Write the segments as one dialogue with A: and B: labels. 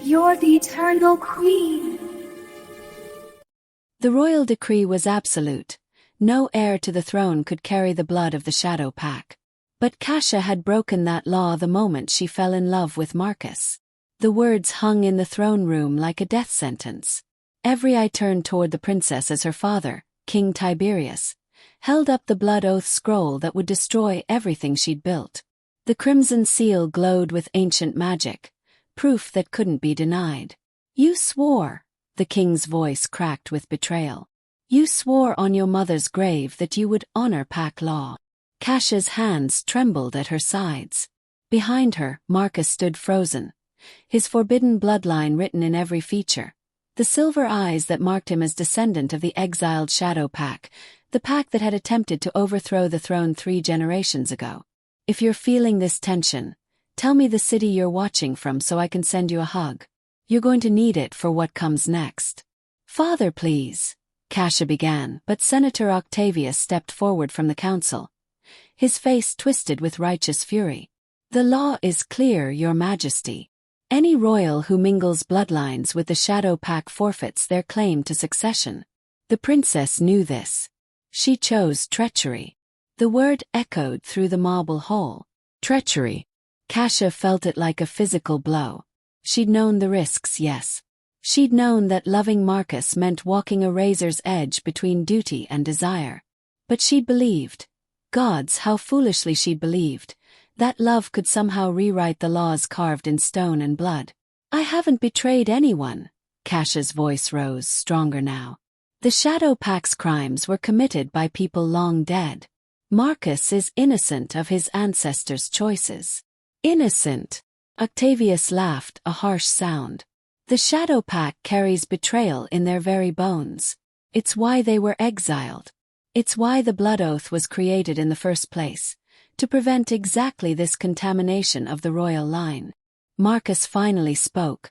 A: You're the eternal queen.
B: The royal decree was absolute. No heir to the throne could carry the blood of the Shadow Pact. But Cassia had broken that law the moment she fell in love with Marcus. The words hung in the throne room like a death sentence. Every eye turned toward the princess as her father, King Tiberius, held up the blood oath scroll that would destroy everything she'd built. The crimson seal glowed with ancient magic, proof that couldn't be denied. You swore, the king's voice cracked with betrayal. You swore on your mother's grave that you would honor pact law. Cassia's hands trembled at her sides. Behind her, Marcus stood frozen, his forbidden bloodline written in every feature. The silver eyes that marked him as descendant of the exiled Shadow Pact, the pact that had attempted to overthrow the throne 3 generations ago. If you're feeling this tension, tell me the city you're watching from so I can send you a hug. You're going to need it for what comes next. Father, please, Cassia began, but Senator Octavius stepped forward from the council, his face twisted with righteous fury. The law is clear, Your Majesty. Any royal who mingles bloodlines with the Shadow Pact forfeits their claim to succession. The princess knew this. She chose treachery. The word echoed through the marble hall. Treachery. Cassia felt it like a physical blow. She'd known the risks, yes. She'd known that loving Marcus meant walking a razor's edge between duty and desire. But she'd believed, gods, how foolishly she'd believed, that love could somehow rewrite the laws carved in stone and blood. I haven't betrayed anyone. Cassia's voice rose, stronger now. The Shadow Pact's crimes were committed by people long dead. Marcus is innocent of his ancestors' choices. Innocent. Octavius laughed, a harsh sound. The Shadow Pact carries betrayal in their very bones. It's why they were exiled. It's why the blood oath was created in the first place, to prevent exactly this contamination of the royal line. Marcus finally spoke,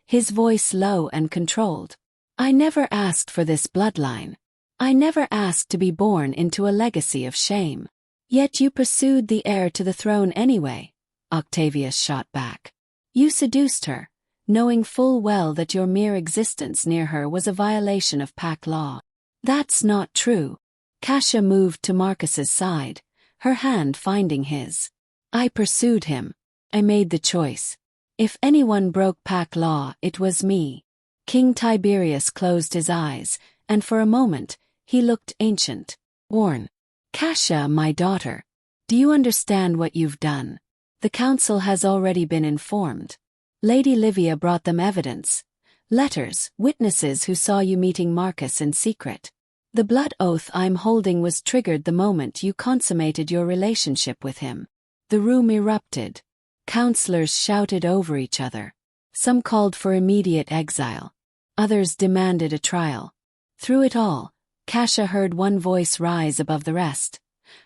B: his voice low and controlled. I never asked for this bloodline. I never asked to be born into a legacy of shame. Yet you pursued the heir to the throne anyway, Octavius shot back. You seduced her, knowing full well that your mere existence near her was a violation of pact law. That's not true. Cassia moved to Marcus's side, her hand finding his. I pursued him. I made the choice. If anyone broke pact law, it was me. King Tiberius closed his eyes, and for a moment, he looked ancient, worn. Cassia, my daughter, do you understand what you've done? The council has already been informed. Lady Livia brought them evidence. Letters, witnesses who saw you meeting Marcus in secret. The blood oath I'm holding was triggered the moment you consummated your relationship with him. The room erupted. Counselors shouted over each other. Some called for immediate exile. Others demanded a trial. Through it all, Cassia heard one voice rise above the rest.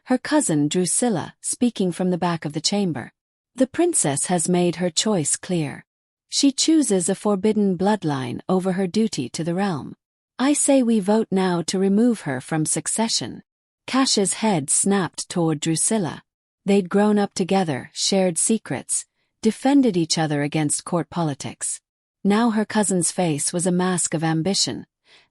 B: Her cousin Drusilla, speaking from the back of the chamber. The princess has made her choice clear. She chooses a forbidden bloodline over her duty to the realm. I say we vote now to remove her from succession. Cassia's head snapped toward Drusilla. They'd grown up together, shared secrets, defended each other against court politics. Now her cousin's face was a mask of ambition,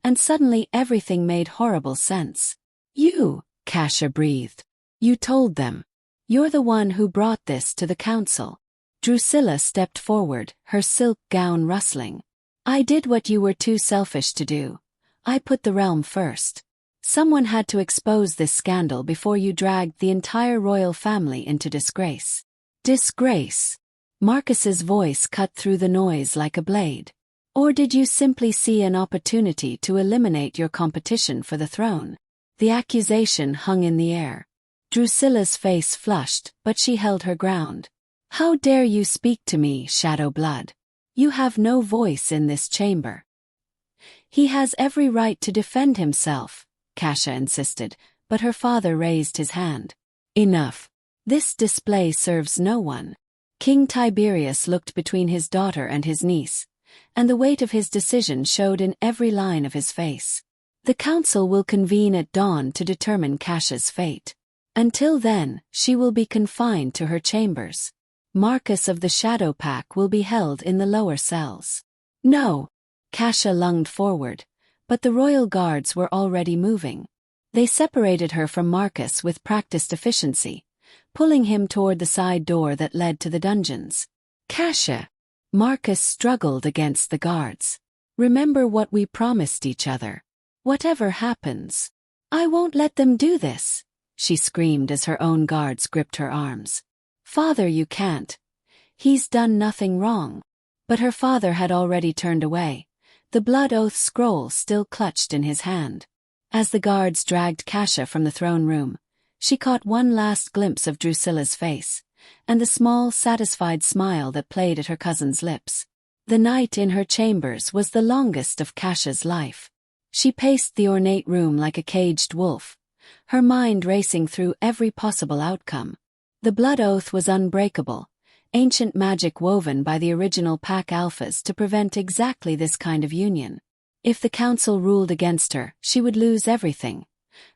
B: and suddenly everything made horrible sense. You, Cassia breathed. You told them. You're the one who brought this to the council. Drusilla stepped forward, her silk gown rustling. I did what you were too selfish to do. I put the realm first. Someone had to expose this scandal before you dragged the entire royal family into disgrace. Disgrace. Marcus's voice cut through the noise like a blade. Or did you simply see an opportunity to eliminate your competition for the throne? The accusation hung in the air. Drusilla's face flushed, but she held her ground. How dare you speak to me, Shadow Blood? You have no voice in this chamber. He has every right to defend himself, Cassia insisted, but her father raised his hand. Enough. This display serves no one. King Tiberius looked between his daughter and his niece, and the weight of his decision showed in every line of his face. The council will convene at dawn to determine Cassia's fate. Until then, she will be confined to her chambers. Marcus of the Shadow Pack will be held in the lower cells. No! Cassia lunged forward, but the royal guards were already moving. They separated her from Marcus with practiced efficiency, pulling him toward the side door that led to the dungeons. Cassia! Marcus struggled against the guards. Remember what we promised each other. Whatever happens, I won't let them do this, she screamed as her own guards gripped her arms. Father, you can't. He's done nothing wrong. But her father had already turned away, the blood oath scroll still clutched in his hand. As the guards dragged Cassia from the throne room, she caught one last glimpse of Drusilla's face, and the small, satisfied smile that played at her cousin's lips. The night in her chambers was the longest of Cassia's life. She paced the ornate room like a caged wolf, her mind racing through every possible outcome. The blood oath was unbreakable, ancient magic woven by the original Pack Alphas to prevent exactly this kind of union. If the council ruled against her, she would lose everything.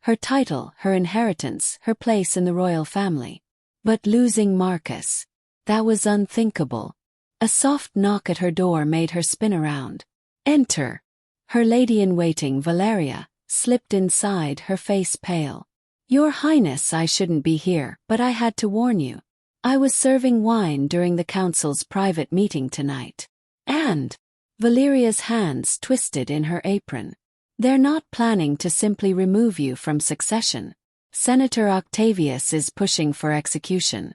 B: Her title, her inheritance, her place in the royal family. But losing Marcus, that was unthinkable. A soft knock at her door made her spin around. Enter. Her lady-in-waiting, Valeria, slipped inside, her face pale. Your Highness, I shouldn't be here, but I had to warn you. I was serving wine during the council's private meeting tonight. And Valeria's hands twisted in her apron. They're not planning to simply remove you from succession. Senator Octavius is pushing for execution.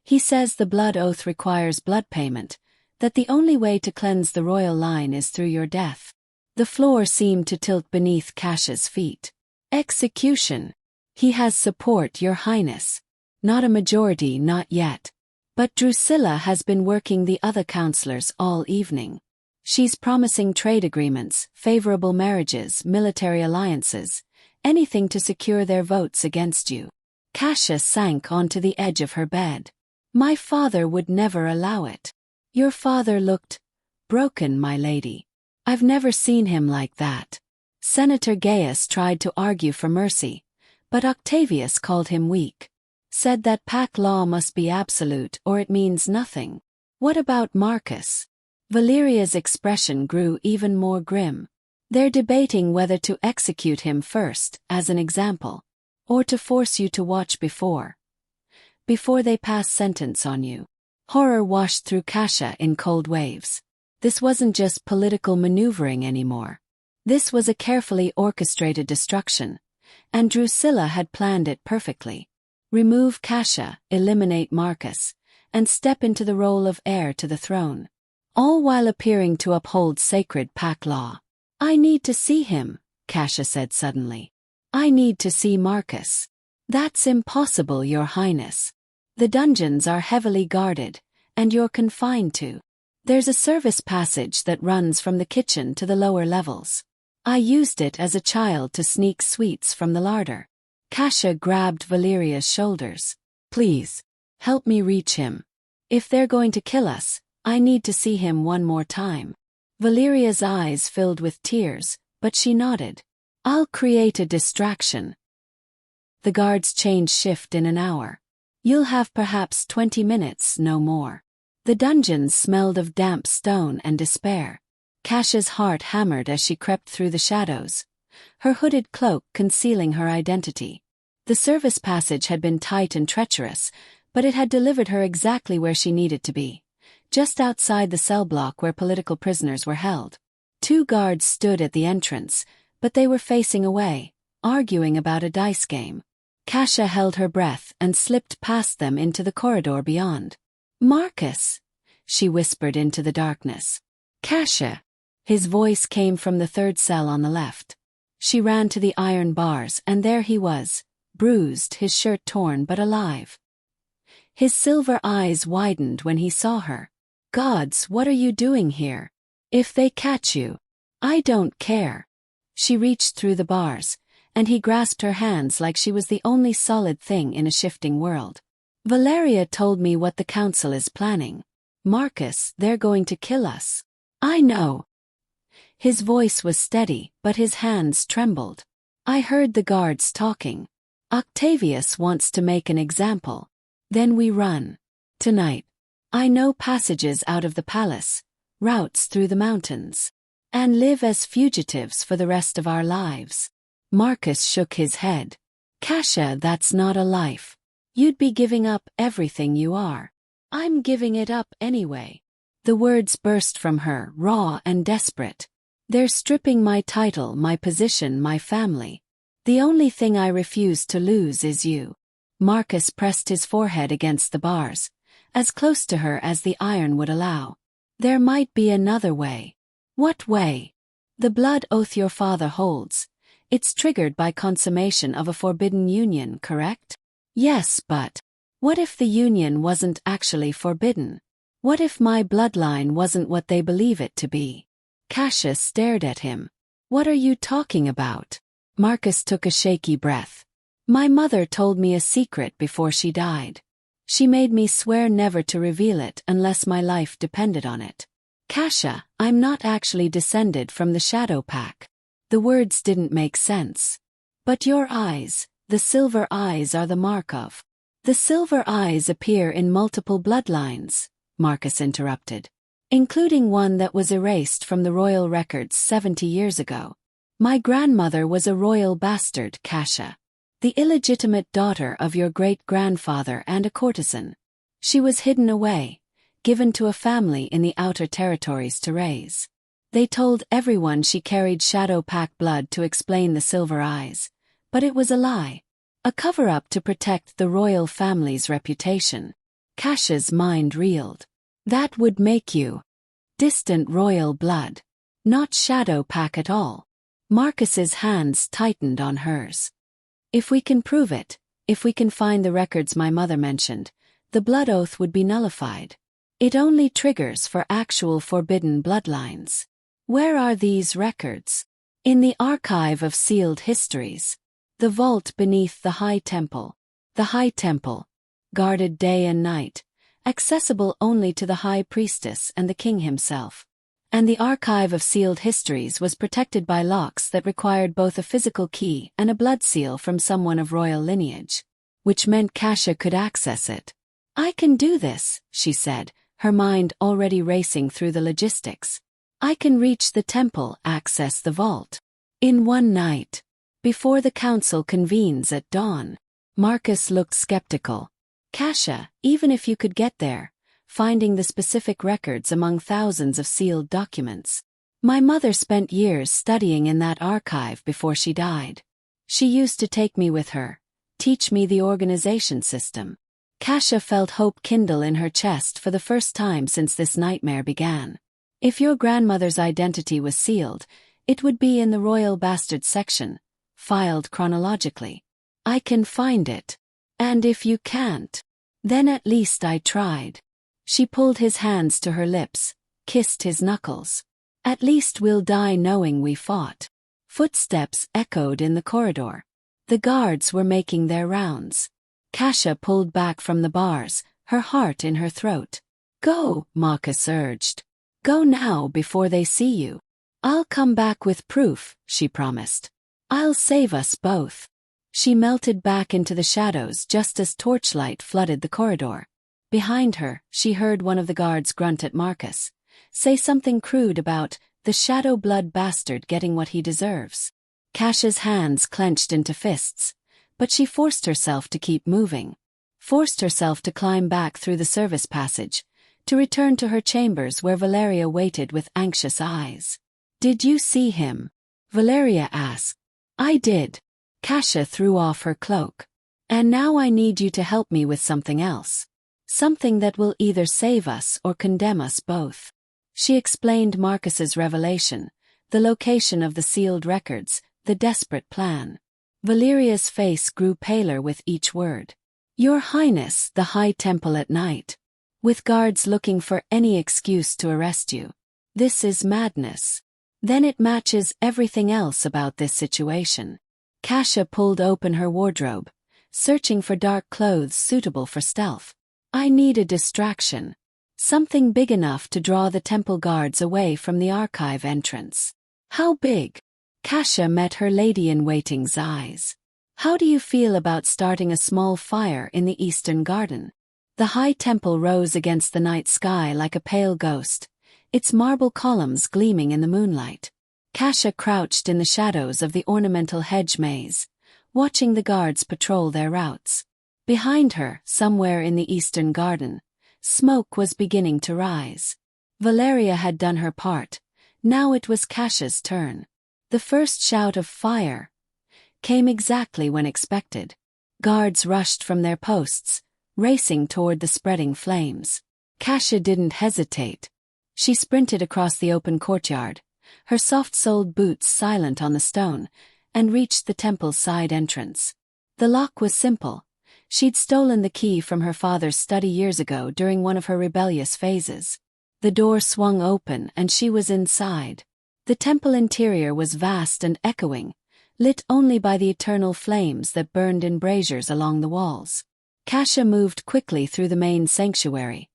B: He says the blood oath requires blood payment, that the only way to cleanse the royal line is through your death. The floor seemed to tilt beneath Cassia's feet. Execution. He has support, Your Highness. Not a majority, not yet. But Drusilla has been working the other councillors all evening. She's promising trade agreements, favorable marriages, military alliances, anything to secure their votes against you. Cassia sank onto the edge of her bed. My father would never allow it. Your father looked broken, my lady. I've never seen him like that. Senator Gaius tried to argue for mercy, but Octavius called him weak. Said that pack law must be absolute or it means nothing. What about Marcus? Valeria's expression grew even more grim. They're debating whether to execute him first, as an example, or to force you to watch before they pass sentence on you. Horror washed through Cassia in cold waves. This wasn't just political maneuvering anymore. This was a carefully orchestrated destruction, and Drusilla had planned it perfectly. Remove Cassia, eliminate Marcus, and step into the role of heir to the throne. All while appearing to uphold sacred pack law. I need to see him, Cassia said suddenly. I need to see Marcus. That's impossible, Your Highness. The dungeons are heavily guarded, and you're confined to. There's a service passage that runs from the kitchen to the lower levels. I used it as a child to sneak sweets from the larder. Cassia grabbed Valeria's shoulders. Please, help me reach him. If they're going to kill us, I need to see him one more time. Valeria's eyes filled with tears, but she nodded. I'll create a distraction. The guards change shift in an hour. You'll have perhaps 20 minutes, no more. The dungeons smelled of damp stone and despair. Cassia's heart hammered as she crept through the shadows, her hooded cloak concealing her identity. The service passage had been tight and treacherous, but it had delivered her exactly where she needed to be, just outside the cell block where political prisoners were held. 2 guards stood at the entrance, but they were facing away, arguing about a dice game. Cassia held her breath and slipped past them into the corridor beyond. Marcus, she whispered into the darkness. Cassia. His voice came from the 3rd cell on the left. She ran to the iron bars, and there he was, bruised, his shirt torn but alive. His silver eyes widened when he saw her. Gods, what are you doing here? If they catch you, I don't care. She reached through the bars, and he grasped her hands like she was the only solid thing in a shifting world. Valeria told me what the council is planning. Marcus, they're going to kill us. I know. His voice was steady, but his hands trembled. I heard the guards talking. Octavius wants to make an example. Then we run. Tonight, I know passages out of the palace, routes through the mountains, and live as fugitives for the rest of our lives. Marcus shook his head. Cassia, that's not a life. You'd be giving up everything you are. I'm giving it up anyway. The words burst from her, raw and desperate. They're stripping my title, my position, my family. The only thing I refuse to lose is you. Marcus pressed his forehead against the bars, as close to her as the iron would allow. There might be another way. What way? The blood oath your father holds. It's triggered by consummation of a forbidden union, correct? Yes, but what if the union wasn't actually forbidden? What if my bloodline wasn't what they believe it to be? Cassia stared at him. What are you talking about? Marcus took a shaky breath. My mother told me a secret before she died. She made me swear never to reveal it unless my life depended on it. Cassia, I'm not actually descended from the Shadow Pack. The words didn't make sense. But your eyes, the silver eyes, are the mark of. The silver eyes appear in multiple bloodlines, Marcus interrupted, including one that was erased from the royal records 70 years ago. My grandmother was a royal bastard, Cassia. The illegitimate daughter of your great-grandfather and a courtesan. She was hidden away, given to a family in the outer territories to raise. They told everyone she carried Shadow Pack blood to explain the silver eyes, but it was a lie. A cover-up to protect the royal family's reputation. Cassia's mind reeled. That would make you distant royal blood. Not Shadow Pack at all. Marcus's hands tightened on hers. If we can prove it, if we can find the records my mother mentioned, the blood oath would be nullified. It only triggers for actual forbidden bloodlines. Where are these records? In the archive of sealed histories. The vault beneath the High Temple. The High Temple, guarded day and night, accessible only to the High Priestess and the King himself. And the archive of sealed histories was protected by locks that required both a physical key and a blood seal from someone of royal lineage, which meant Cassia could access it. I can do this, she said, her mind already racing through the logistics. I can reach the temple, access the vault. In one night. Before the council convenes at dawn. Marcus looked skeptical. Cassia, even if you could get there, finding the specific records among thousands of sealed documents. My mother spent years studying in that archive before she died. She used to take me with her, teach me the organization system. Cassia felt hope kindle in her chest for the first time since this nightmare began. If your grandmother's identity was sealed, it would be in the royal bastard section, filed chronologically. I can find it. And if you can't, then at least I tried. She pulled his hands to her lips, kissed his knuckles. At least we'll die knowing we fought. Footsteps echoed in the corridor. The guards were making their rounds. Cassia pulled back from the bars, her heart in her throat. Go, Marcus urged. Go now before they see you. I'll come back with proof, she promised. I'll save us both. She melted back into the shadows just as torchlight flooded the corridor. Behind her, she heard one of the guards grunt at Marcus, say something crude about the shadow blood bastard getting what he deserves. Cassia's hands clenched into fists, but she forced herself to keep moving. Forced herself to climb back through the service passage, to return to her chambers where Valeria waited with anxious eyes. Did you see him? Valeria asked. I did. Cassia threw off her cloak. And now I need you to help me with something else. Something that will either save us or condemn us both. She explained Marcus's revelation, the location of the sealed records, the desperate plan. Valeria's face grew paler with each word. Your Highness, the High Temple at night. With guards looking for any excuse to arrest you. This is madness. Then it matches everything else about this situation. Cassia pulled open her wardrobe, searching for dark clothes suitable for stealth. I need a distraction. Something big enough to draw the temple guards away from the archive entrance. How big? Cassia met her lady-in-waiting's eyes. How do you feel about starting a small fire in the eastern garden? The high temple rose against the night sky like a pale ghost, its marble columns gleaming in the moonlight. Cassia crouched in the shadows of the ornamental hedge maze, watching the guards patrol their routes. Behind her, somewhere in the eastern garden, smoke was beginning to rise. Valeria had done her part, now it was Cassia's turn. The first shout of fire came exactly when expected. Guards rushed from their posts, racing toward the spreading flames. Cassia didn't hesitate. She sprinted across the open courtyard, her soft-soled boots silent on the stone, and reached the temple's side entrance. The lock was simple. She'd stolen the key from her father's study years ago during one of her rebellious phases. The door swung open and she was inside. The temple interior was vast and echoing, lit only by the eternal flames that burned in braziers along the walls. Cassia moved quickly through the main sanctuary,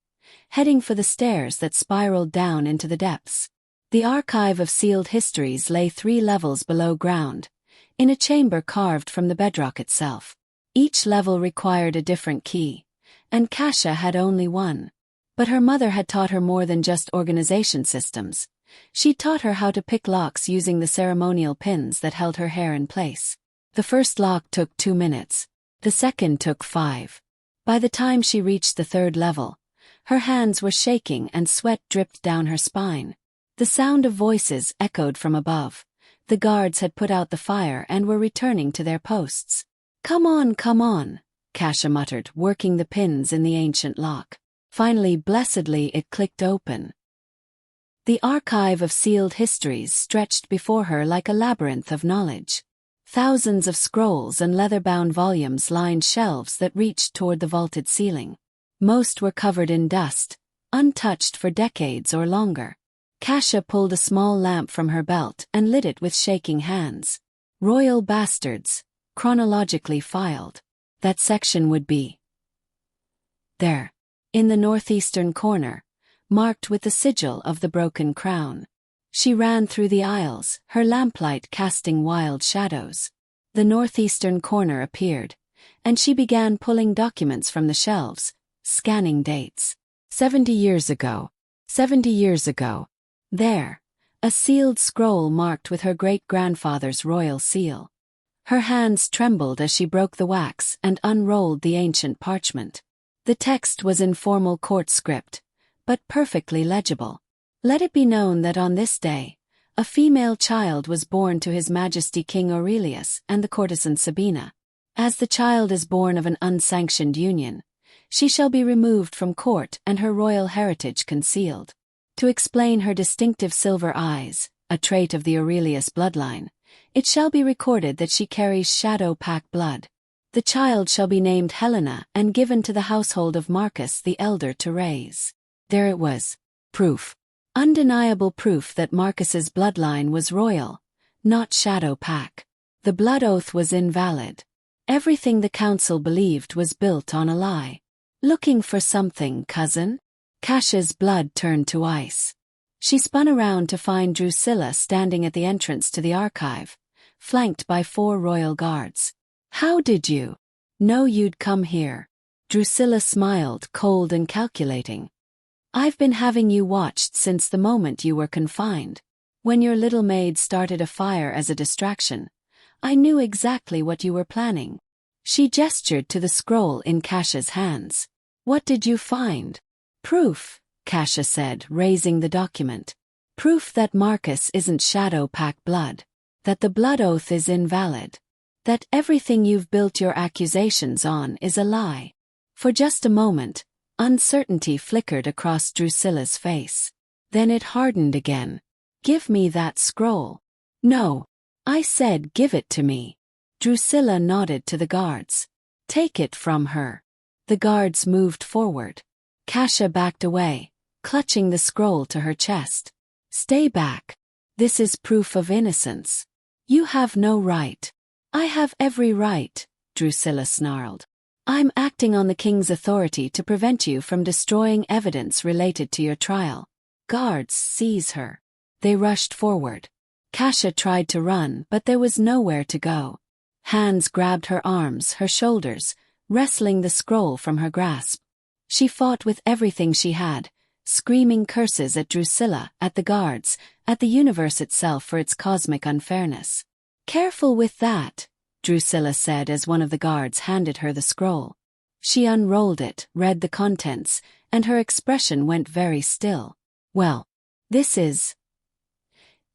B: heading for the stairs that spiraled down into the depths. The archive of sealed histories lay 3 levels below ground, in a chamber carved from the bedrock itself. Each level required a different key, and Cassia had only one. But her mother had taught her more than just organization systems. She taught her how to pick locks using the ceremonial pins that held her hair in place. The first lock took 2 minutes. The second took 5. By the time she reached the 3rd level, her hands were shaking and sweat dripped down her spine. The sound of voices echoed from above. The guards had put out the fire and were returning to their posts. Come on, Cassia muttered, working the pins in the ancient lock. Finally, blessedly, it clicked open. The archive of sealed histories stretched before her like a labyrinth of knowledge. Thousands of scrolls and leather-bound volumes lined shelves that reached toward the vaulted ceiling. Most were covered in dust, untouched for decades or longer. Cassia pulled a small lamp from her belt and lit it with shaking hands. Royal bastards, chronologically filed. That section would be there, in the northeastern corner, marked with the sigil of the broken crown. She ran through the aisles, her lamplight casting wild shadows. The northeastern corner appeared, and she began pulling documents from the shelves, scanning dates. 70 years ago. 70 years ago. There, a sealed scroll marked with her great-grandfather's royal seal. Her hands trembled as she broke the wax and unrolled the ancient parchment. The text was in formal court script, but perfectly legible. Let it be known that on this day, a female child was born to His Majesty King Aurelius and the courtesan Sabina. As the child is born of an unsanctioned union, she shall be removed from court and her royal heritage concealed. To explain her distinctive silver eyes, a trait of the Aurelius bloodline, it shall be recorded that she carries shadow pack blood. The child shall be named Helena and given to the household of Marcus the elder to raise. There it was. Proof. Undeniable proof that Marcus's bloodline was royal, not shadow pack. The blood oath was invalid. Everything the council believed was built on a lie. Looking for something, cousin? Cassia's blood turned to ice. She spun around to find Drusilla standing at the entrance to the archive, flanked by 4 royal guards. How did you know you'd come here? Drusilla smiled, cold and calculating. I've been having you watched since the moment you were confined. When your little maid started a fire as a distraction, I knew exactly what you were planning. She gestured to the scroll in Cassia's hands. What did you find? Proof, Cassia said, raising the document. Proof that Marcus isn't shadow pack blood. That the blood oath is invalid. That everything you've built your accusations on is a lie. For just a moment, uncertainty flickered across Drusilla's face. Then it hardened again. Give me that scroll. No. I said give it to me. Drusilla nodded to the guards. Take it from her. The guards moved forward. Cassia backed away, clutching the scroll to her chest. Stay back. This is proof of innocence. You have no right. I have every right, Drusilla snarled. I'm acting on the king's authority to prevent you from destroying evidence related to your trial. Guards, seize her. They rushed forward. Cassia tried to run, but there was nowhere to go. Hands grabbed her arms, her shoulders, wrestling the scroll from her grasp. She fought with everything she had, screaming curses at Drusilla, at the guards, at the universe itself for its cosmic unfairness. "Careful with that," Drusilla said as one of the guards handed her the scroll. She unrolled it, read the contents, and her expression went very still. "Well, this is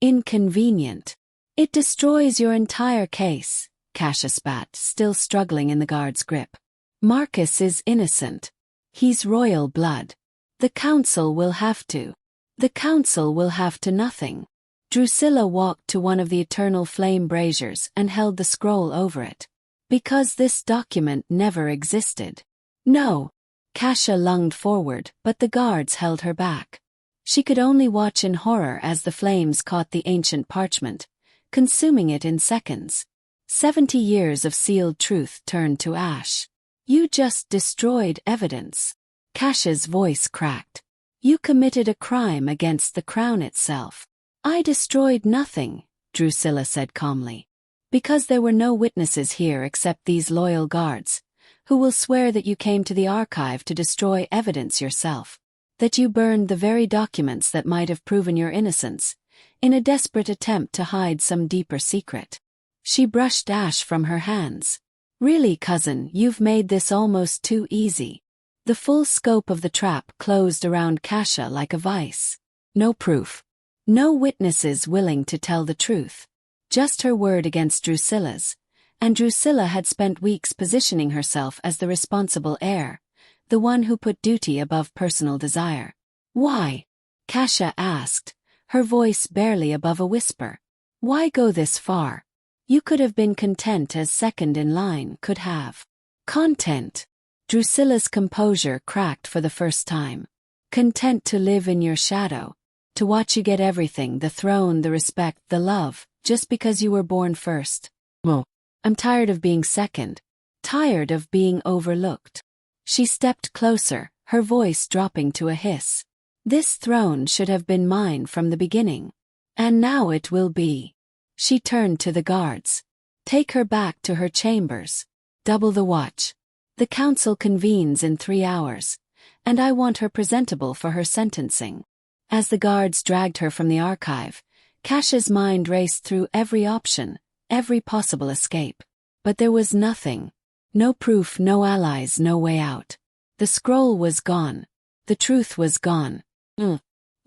B: inconvenient. It destroys your entire case," Cassia spat, still struggling in the guard's grip. "Marcus is innocent. He's royal blood. The council will have to. The council will have to nothing." Drusilla walked to one of the eternal flame braziers and held the scroll over it. "Because this document never existed." "No." Cassia lunged forward, but the guards held her back. She could only watch in horror as the flames caught the ancient parchment, consuming it in seconds. 70 years of sealed truth turned to ash. "You just destroyed evidence." Cassia's voice cracked. "You committed a crime against the crown itself." "I destroyed nothing," Drusilla said calmly. "Because there were no witnesses here except these loyal guards, who will swear that you came to the archive to destroy evidence yourself, that you burned the very documents that might have proven your innocence, in a desperate attempt to hide some deeper secret." She brushed ash from her hands. "Really, cousin, you've made this almost too easy." The full scope of the trap closed around Cassia like a vice. No proof. No witnesses willing to tell the truth. Just her word against Drusilla's, and Drusilla had spent weeks positioning herself as the responsible heir, the one who put duty above personal desire. "Why?" Cassia asked, her voice barely above a whisper. "Why go this far? You could have been content as second in line, could have." "Content." Drusilla's composure cracked for the first time. "Content to live in your shadow, to watch you get everything, the throne, the respect, the love, just because you were born first. Well, I'm tired of being second. Tired of being overlooked." She stepped closer, her voice dropping to a hiss. "This throne should have been mine from the beginning. And now it will be." She turned to the guards. "Take her back to her chambers. Double the watch. The council convenes in 3 hours, and I want her presentable for her sentencing." As the guards dragged her from the archive, Cassia's mind raced through every option, every possible escape. But there was nothing. No proof, no allies, no way out. The scroll was gone. The truth was gone.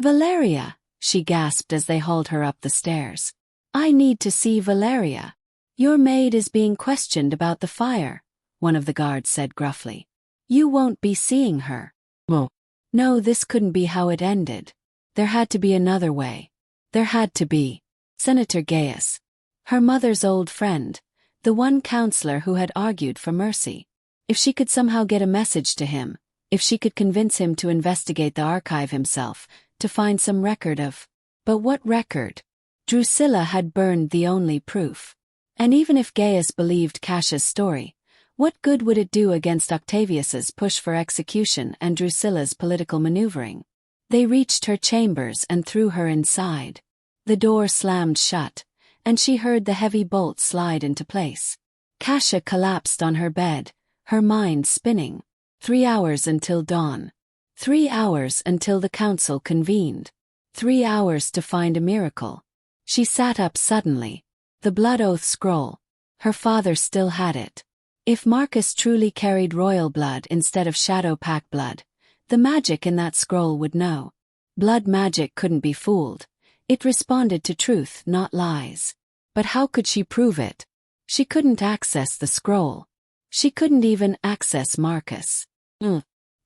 B: "Valeria," she gasped as they hauled her up the stairs. "I need to see Valeria." "Your maid is being questioned about the fire," one of the guards said gruffly. "You won't be seeing her." "Well, no, this couldn't be how it ended. There had to be another way. There had to be." Senator Gaius, her mother's old friend, the one counselor who had argued for mercy. If she could somehow get a message to him, if she could convince him to investigate the archive himself, to find some record of... But what record? Drusilla had burned the only proof. And even if Gaius believed Cassia's story, what good would it do against Octavius's push for execution and Drusilla's political maneuvering? They reached her chambers and threw her inside. The door slammed shut, and she heard the heavy bolt slide into place. Cassia collapsed on her bed, her mind spinning. 3 hours until dawn. 3 hours until the council convened. 3 hours to find a miracle. She sat up suddenly. The blood oath scroll. Her father still had it. If Marcus truly carried royal blood instead of shadow pack blood, the magic in that scroll would know. Blood magic couldn't be fooled. It responded to truth, not lies. But how could she prove it? She couldn't access the scroll. She couldn't even access Marcus.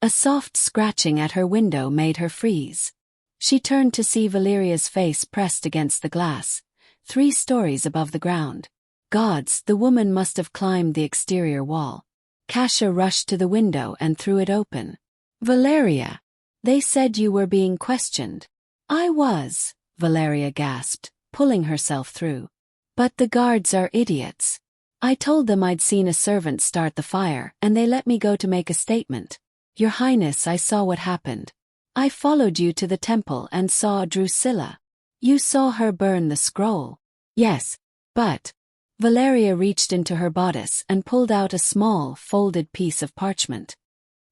B: A soft scratching at her window made her freeze. She turned to see Valeria's face pressed against the glass, 3 stories above the ground. Gods, the woman must have climbed the exterior wall. Cassia rushed to the window and threw it open. "Valeria! They said you were being questioned." "I was," Valeria gasped, pulling herself through. "But the guards are idiots. I told them I'd seen a servant start the fire and they let me go to make a statement. Your Highness, I saw what happened. I followed you to the temple and saw Drusilla. You saw her burn the scroll." "Yes, but..." Valeria reached into her bodice and pulled out a small, folded piece of parchment.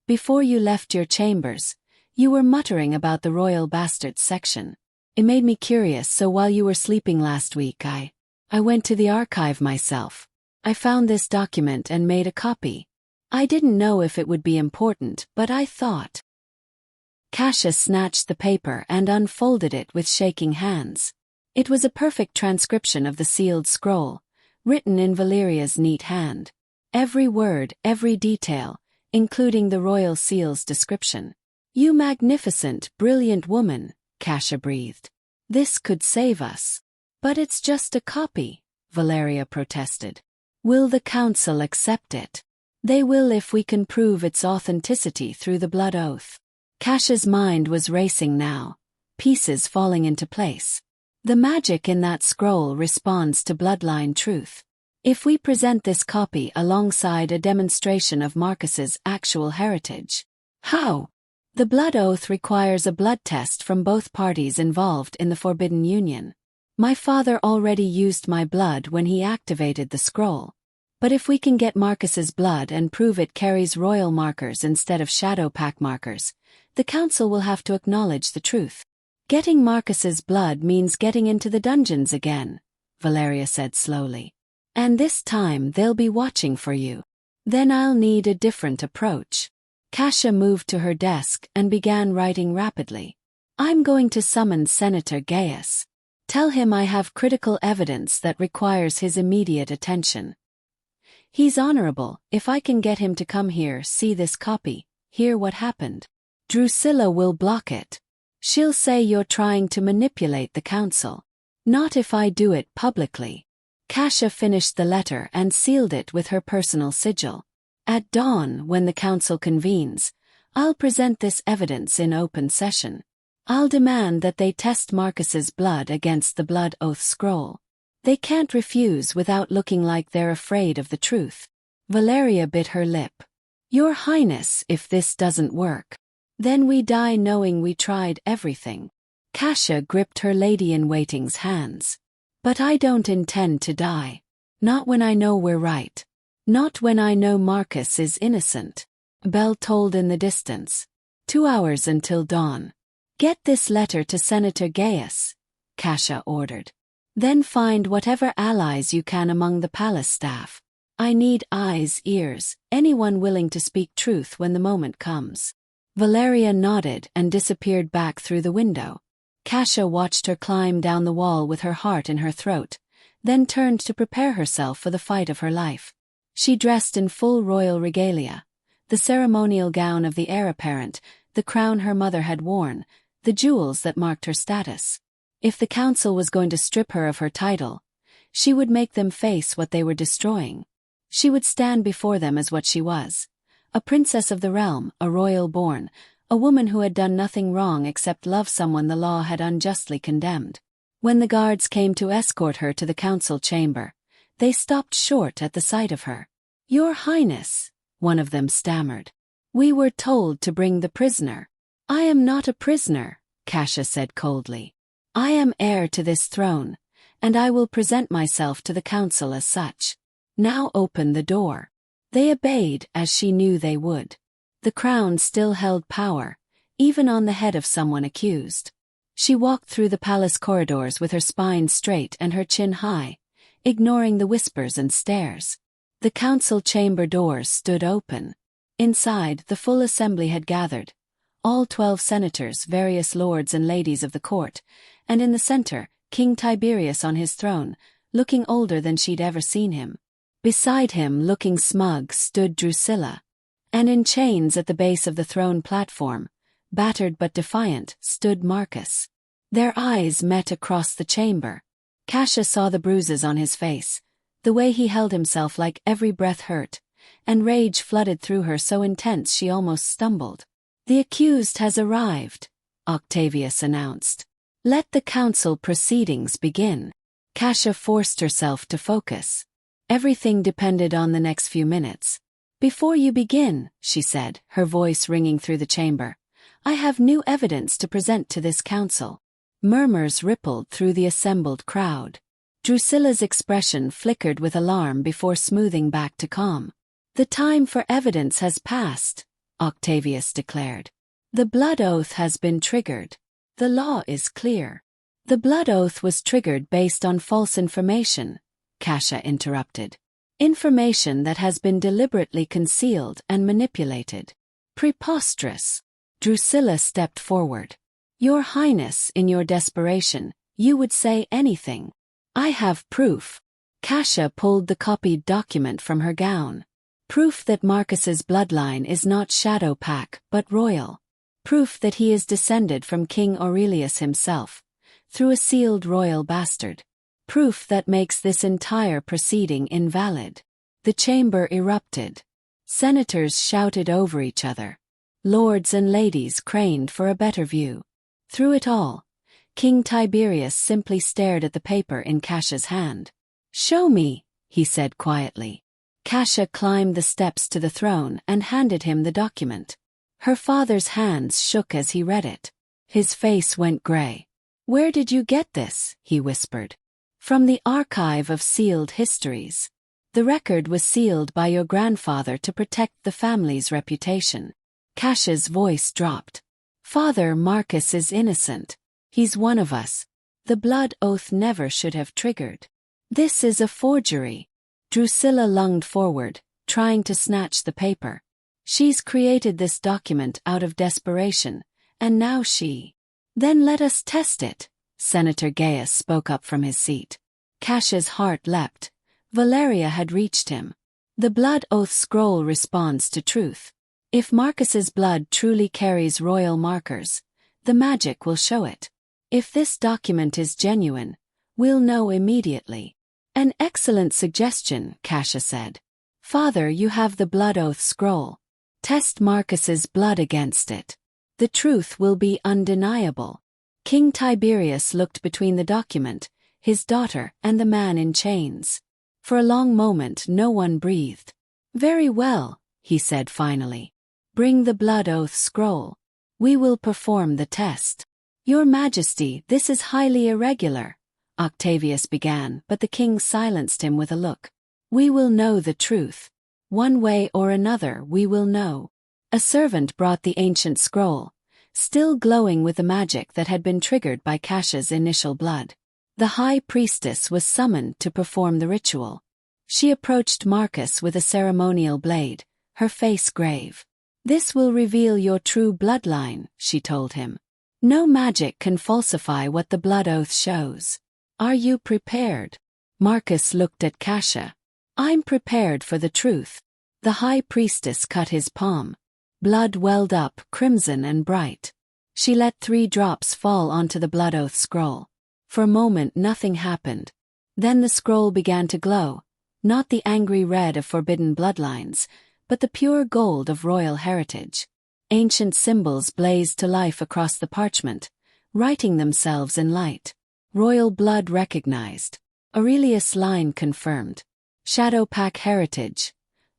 B: Before you left your chambers, you were muttering about the royal bastards section. It made me curious, so while you were sleeping last week I went to the archive myself. I found this document and made a copy. I didn't know if it would be important, but I thought. Cassia snatched the paper and unfolded it with shaking hands. It was a perfect transcription of the sealed scroll, written in Valeria's neat hand. Every word, every detail, including the royal seal's description. "You magnificent, brilliant woman," Cassia breathed. "This could save us." "But it's just a copy," Valeria protested. "Will the council accept it?" "They will if we can prove its authenticity through the blood oath." Cassia's mind was racing now, pieces falling into place. The magic in that scroll responds to bloodline truth. If we present this copy alongside a demonstration of Marcus's actual heritage. How? The blood oath requires a blood test from both parties involved in the Forbidden Union. My father already used my blood when he activated the scroll. But if we can get Marcus's blood and prove it carries royal markers instead of shadow pack markers, the council will have to acknowledge the truth. "Getting Marcus's blood means getting into the dungeons again," Valeria said slowly. "And this time they'll be watching for you. Then I'll need a different approach." Cassia moved to her desk and began writing rapidly. "I'm going to summon Senator Gaius. Tell him I have critical evidence that requires his immediate attention. He's honorable. If I can get him to come here, see this copy, hear what happened. Drusilla will block it. She'll say you're trying to manipulate the council. Not if I do it publicly." Cassia finished the letter and sealed it with her personal sigil. "At dawn, when the council convenes, I'll present this evidence in open session. I'll demand that they test Marcus's blood against the blood oath scroll. They can't refuse without looking like they're afraid of the truth." Valeria bit her lip. "Your Highness, if this doesn't work, then we die knowing we tried everything." Cassia gripped her lady-in-waiting's hands. "But I don't intend to die. Not when I know we're right. Not when I know Marcus is innocent." Bell tolled in the distance. 2 hours until dawn. "Get this letter to Senator Gaius," Cassia ordered. "Then find whatever allies you can among the palace staff. I need eyes, ears, anyone willing to speak truth when the moment comes." Valeria nodded and disappeared back through the window. Cassia watched her climb down the wall with her heart in her throat, then turned to prepare herself for the fight of her life. She dressed in full royal regalia, the ceremonial gown of the heir apparent, the crown her mother had worn, the jewels that marked her status. If the council was going to strip her of her title, she would make them face what they were destroying. She would stand before them as what she was. A princess of the realm, a royal born, a woman who had done nothing wrong except love someone the law had unjustly condemned. When the guards came to escort her to the council chamber, they stopped short at the sight of her. "Your Highness," one of them stammered. "We were told to bring the prisoner." "I am not a prisoner," Cassia said coldly. "I am heir to this throne, and I will present myself to the council as such. Now open the door." They obeyed, as she knew they would. The crown still held power, even on the head of someone accused. She walked through the palace corridors with her spine straight and her chin high, ignoring the whispers and stares. The council chamber doors stood open. Inside, the full assembly had gathered. All 12 senators, various lords and ladies of the court, and in the center, King Tiberius on his throne, looking older than she'd ever seen him. Beside him, looking smug, stood Drusilla. And in chains at the base of the throne platform, battered but defiant, stood Marcus. Their eyes met across the chamber. Cassia saw the bruises on his face, the way he held himself like every breath hurt, and rage flooded through her so intense she almost stumbled. "The accused has arrived," Octavius announced. "Let the council proceedings begin." Cassia forced herself to focus. Everything depended on the next few minutes. "Before you begin," she said, her voice ringing through the chamber, "I have new evidence to present to this council." Murmurs rippled through the assembled crowd. Drusilla's expression flickered with alarm before smoothing back to calm. "The time for evidence has passed," Octavius declared. The blood oath has been triggered. The law is clear. The blood oath was triggered based on false information, Cassia interrupted. Information that has been deliberately concealed and manipulated. Preposterous. Drusilla stepped forward. Your Highness, in your desperation, you would say anything. I have proof. Cassia pulled the copied document from her gown. Proof that Marcus's bloodline is not shadow pack but royal. Proof that he is descended from King Aurelius himself, through a sealed royal bastard. Proof that makes this entire proceeding invalid. The chamber erupted. Senators shouted over each other. Lords and ladies craned for a better view. Through it all, King Tiberius simply stared at the paper in Cassia's hand. Show me, he said quietly. Cassia climbed the steps to the throne and handed him the document. Her father's hands shook as he read it. His face went gray. Where did you get this? He whispered. From the archive of sealed histories. The record was sealed by your grandfather to protect the family's reputation. Cassia's voice dropped. Father, Marcus is innocent. He's one of us. The blood oath never should have triggered. This is a forgery. Drusilla lunged forward, trying to snatch the paper. She's created this document out of desperation, and now she... Then let us test it, Senator Gaius spoke up from his seat. Cassia's heart leapt. Valeria had reached him. The blood oath scroll responds to truth. If Marcus's blood truly carries royal markers, the magic will show it. If this document is genuine, we'll know immediately. An excellent suggestion, Cassia said. Father, you have the blood oath scroll. Test Marcus's blood against it. The truth will be undeniable. King Tiberius looked between the document, his daughter, and the man in chains. For a long moment no one breathed. Very well, he said finally. Bring the blood oath scroll. We will perform the test. Your Majesty, this is highly irregular. Octavius began, but the king silenced him with a look. We will know the truth. One way or another we will know. A servant brought the ancient scroll, still glowing with the magic that had been triggered by Cassia's initial blood. The high priestess was summoned to perform the ritual. She approached Marcus with a ceremonial blade, her face grave. This will reveal your true bloodline, she told him. No magic can falsify what the blood oath shows. Are you prepared? Marcus looked at Cassia. I'm prepared for the truth. The high priestess cut his palm. Blood welled up, crimson and bright. She let 3 drops fall onto the blood oath scroll. For a moment nothing happened. Then the scroll began to glow, not the angry red of forbidden bloodlines, but the pure gold of royal heritage. Ancient symbols blazed to life across the parchment, writing themselves in light. Royal blood recognized. Aurelius line confirmed. Shadow pack heritage.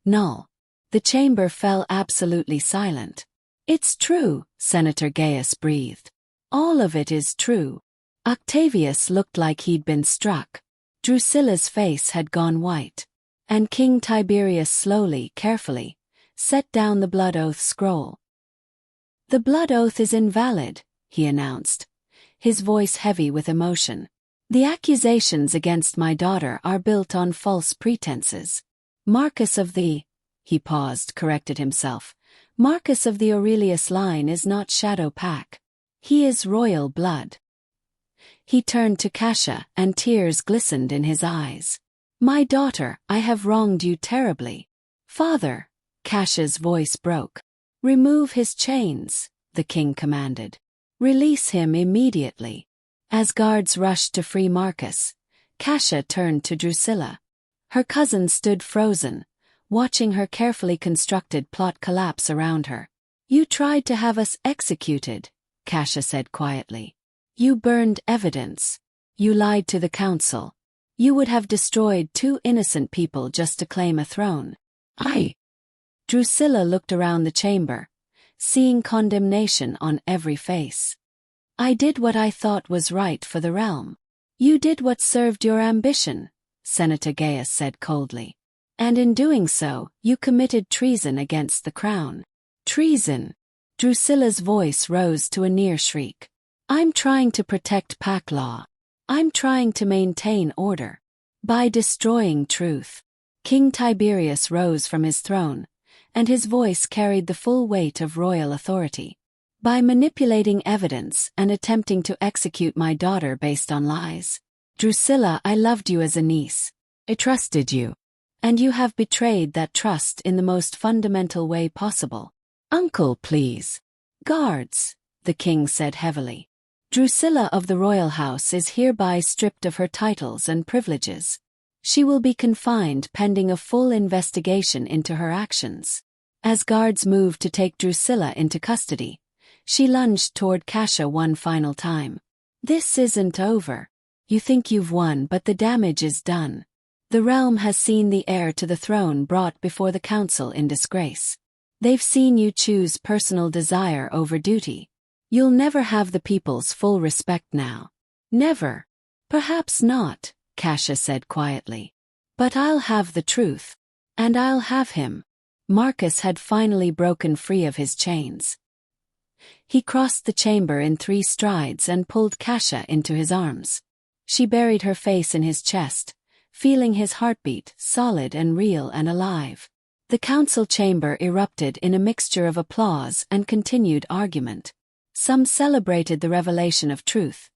B: Null. The chamber fell absolutely silent. It's true, Senator Gaius breathed. All of it is true. Octavius looked like he'd been struck. Drusilla's face had gone white. And King Tiberius slowly, carefully, set down the blood oath scroll. The blood oath is invalid, he announced, his voice heavy with emotion. The accusations against my daughter are built on false pretenses. Marcus of the... He paused, corrected himself. Marcus of the Aurelius line is not shadow pack. He is royal blood. He turned to Cassia, and tears glistened in his eyes. My daughter, I have wronged you terribly. Father, Cassia's voice broke. Remove his chains, the king commanded. Release him immediately. As guards rushed to free Marcus, Cassia turned to Drusilla. Her cousin stood frozen, watching her carefully constructed plot collapse around her. You tried to have us executed, Cassia said quietly. You burned evidence. You lied to the council. You would have destroyed 2 innocent people just to claim a throne. Drusilla looked around the chamber, seeing condemnation on every face. I did what I thought was right for the realm. You did what served your ambition, Senator Gaius said coldly. And in doing so, you committed treason against the crown. Treason. Drusilla's voice rose to a near shriek. I'm trying to protect pack law. I'm trying to maintain order. By destroying truth. King Tiberius rose from his throne, and his voice carried the full weight of royal authority. By manipulating evidence and attempting to execute my daughter based on lies. Drusilla, I loved you as a niece. I trusted you. And you have betrayed that trust in the most fundamental way possible. Uncle, please. Guards, the king said heavily. Drusilla of the royal house is hereby stripped of her titles and privileges. She will be confined pending a full investigation into her actions. As guards moved to take Drusilla into custody, she lunged toward Cassia one final time. This isn't over. You think you've won, but the damage is done. The realm has seen the heir to the throne brought before the council in disgrace. They've seen you choose personal desire over duty. You'll never have the people's full respect now. Never. Perhaps not, Cassia said quietly. But I'll have the truth. And I'll have him. Marcus had finally broken free of his chains. He crossed the chamber in 3 strides and pulled Cassia into his arms. She buried her face in his chest, feeling his heartbeat solid and real and alive. The council chamber erupted in a mixture of applause and continued argument. Some celebrated the revelation of truth.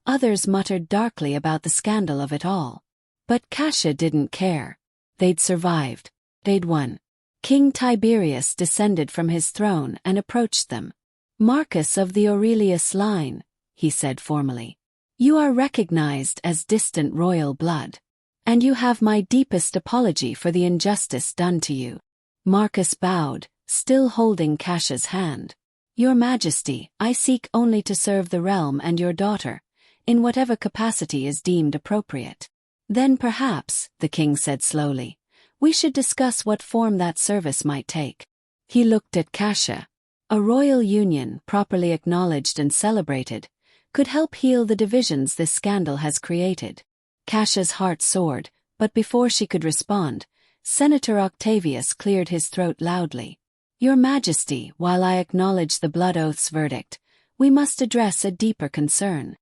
B: Others muttered darkly about the scandal of it all. But Cassia didn't care. They'd survived. They'd won. King Tiberius descended from his throne and approached them. Marcus of the Aurelius line, he said formally. You are recognized as distant royal blood. And you have my deepest apology for the injustice done to you. Marcus bowed, still holding Cassia's hand. Your Majesty, I seek only to serve the realm and your daughter, in whatever capacity is deemed appropriate. Then perhaps, the king said slowly, we should discuss what form that service might take. He looked at Cassia. A royal union, properly acknowledged and celebrated, could help heal the divisions this scandal has created. Cassia's heart soared, but before she could respond, Senator Octavius cleared his throat loudly. Your Majesty, while I acknowledge the blood oath's verdict, we must address a deeper concern.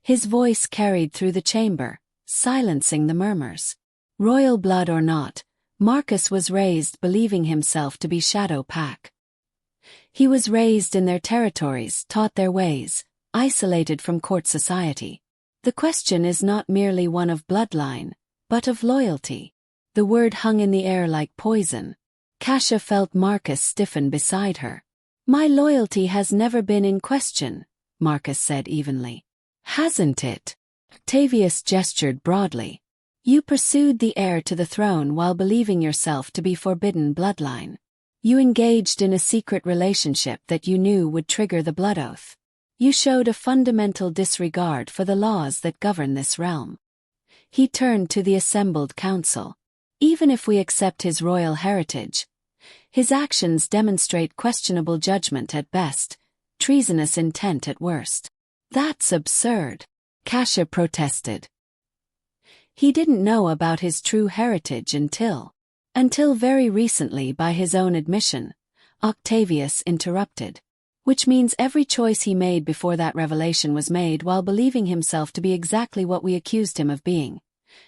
B: His voice carried through the chamber, silencing the murmurs. Royal blood or not, Marcus was raised believing himself to be shadow pack. He was raised in their territories, taught their ways, isolated from court society. The question is not merely one of bloodline, but of loyalty. The word hung in the air like poison. Cassia felt Marcus stiffen beside her. My loyalty has never been in question, Marcus said evenly. Hasn't it? Octavius gestured broadly. You pursued the heir to the throne while believing yourself to be forbidden bloodline. You engaged in a secret relationship that you knew would trigger the blood oath. You showed a fundamental disregard for the laws that govern this realm. He turned to the assembled council. Even if we accept his royal heritage, his actions demonstrate questionable judgment at best, treasonous intent at worst. That's absurd, Cassia protested. He didn't know about his true heritage until very recently, by his own admission, Octavius interrupted. Which means every choice he made before that revelation was made while believing himself to be exactly what we accused him of being.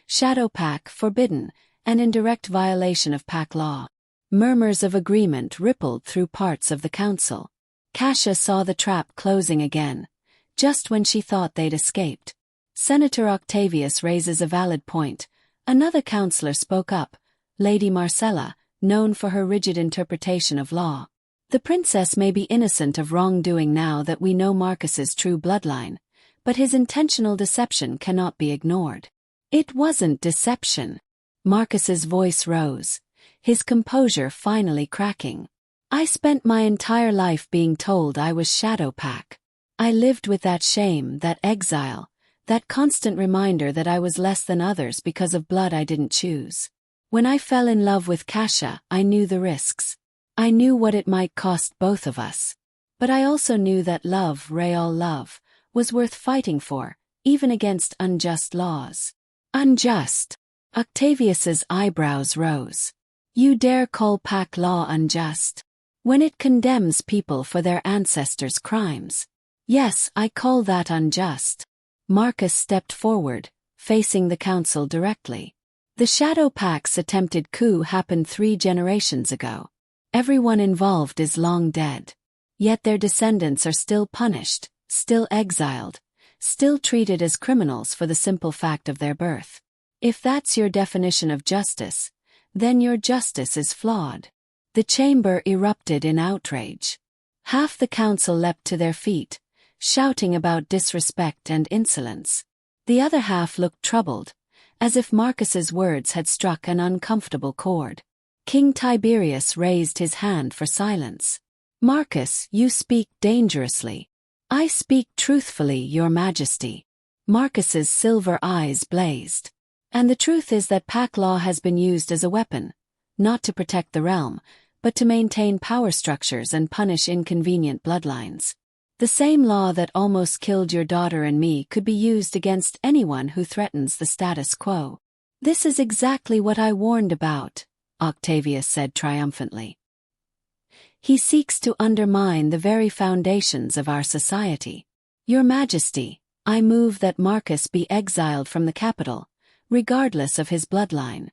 B: Shadow pack, forbidden, and in direct violation of pack law. Murmurs of agreement rippled through parts of the council. Cassia saw the trap closing again, just when she thought they'd escaped. Senator Octavius raises a valid point. Another counselor spoke up, Lady Marcella, known for her rigid interpretation of law. The princess may be innocent of wrongdoing now that we know Marcus's true bloodline, but his intentional deception cannot be ignored. It wasn't deception. Marcus's voice rose, his composure finally cracking. I spent my entire life being told I was shadow pack. I lived with that shame, that exile, that constant reminder that I was less than others because of blood I didn't choose. When I fell in love with Cassia, I knew the risks. I knew what it might cost both of us. But I also knew that love, real love, was worth fighting for, even against unjust laws. Unjust. Octavius's eyebrows rose. You dare call pack law unjust? When it condemns people for their ancestors' crimes. Yes, I call that unjust. Marcus stepped forward, facing the council directly. The Shadow Pack's attempted coup happened 3 generations ago. Everyone involved is long dead. Yet their descendants are still punished, still exiled, still treated as criminals for the simple fact of their birth. If that's your definition of justice, then your justice is flawed. The chamber erupted in outrage. Half the council leapt to their feet, shouting about disrespect and insolence. The other half looked troubled, as if Marcus's words had struck an uncomfortable chord. King Tiberius raised his hand for silence. Marcus, you speak dangerously. I speak truthfully, Your Majesty. Marcus's silver eyes blazed. And the truth is that pack law has been used as a weapon, not to protect the realm, but to maintain power structures and punish inconvenient bloodlines. The same law that almost killed your daughter and me could be used against anyone who threatens the status quo. This is exactly what I warned about, Octavius said triumphantly. He seeks to undermine the very foundations of our society. Your Majesty, I move that Marcus be exiled from the capital, regardless of his bloodline.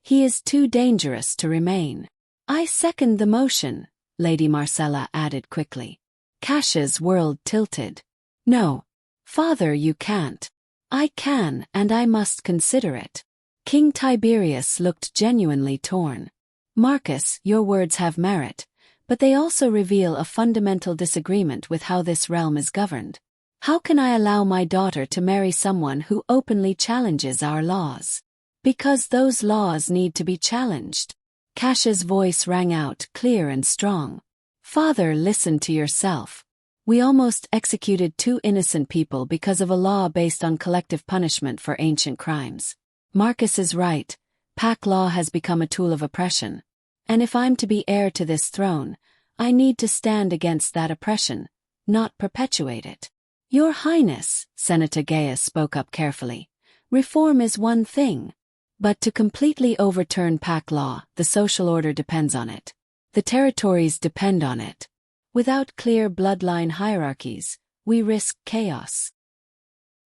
B: He is too dangerous to remain. I second the motion, Lady Marcella added quickly. Cassia's world tilted. No. Father, you can't. I can, and I must consider it. King Tiberius looked genuinely torn. Marcus, your words have merit, but they also reveal a fundamental disagreement with how this realm is governed. How can I allow my daughter to marry someone who openly challenges our laws? Because those laws need to be challenged. Cassia's voice rang out clear and strong. Father, listen to yourself. We almost executed 2 innocent people because of a law based on collective punishment for ancient crimes. Marcus is right. Pack law has become a tool of oppression. And if I'm to be heir to this throne, I need to stand against that oppression, not perpetuate it. Your Highness, Senator Gaius spoke up carefully. Reform is one thing. But to completely overturn pack law, the social order depends on it. The territories depend on it. Without clear bloodline hierarchies, we risk chaos.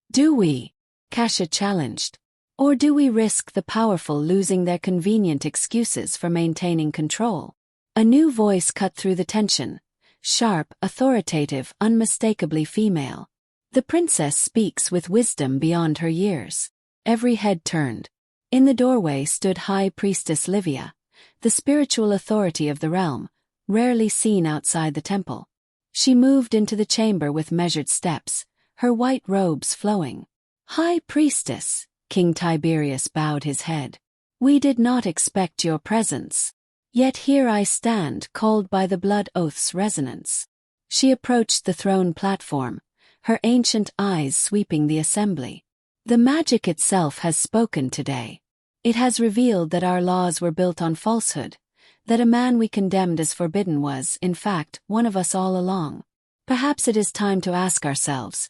B: Do we? Cassia challenged. Or do we risk the powerful losing their convenient excuses for maintaining control? A new voice cut through the tension. Sharp, authoritative, unmistakably female. The princess speaks with wisdom beyond her years. Every head turned. In the doorway stood High Priestess Livia, the spiritual authority of the realm, rarely seen outside the temple. She moved into the chamber with measured steps, her white robes flowing. High Priestess, King Tiberius bowed his head. We did not expect your presence. Yet here I stand, called by the blood oath's resonance. She approached the throne platform, her ancient eyes sweeping the assembly. The magic itself has spoken today. It has revealed that our laws were built on falsehood, that a man we condemned as forbidden was, in fact, one of us all along. Perhaps it is time to ask ourselves,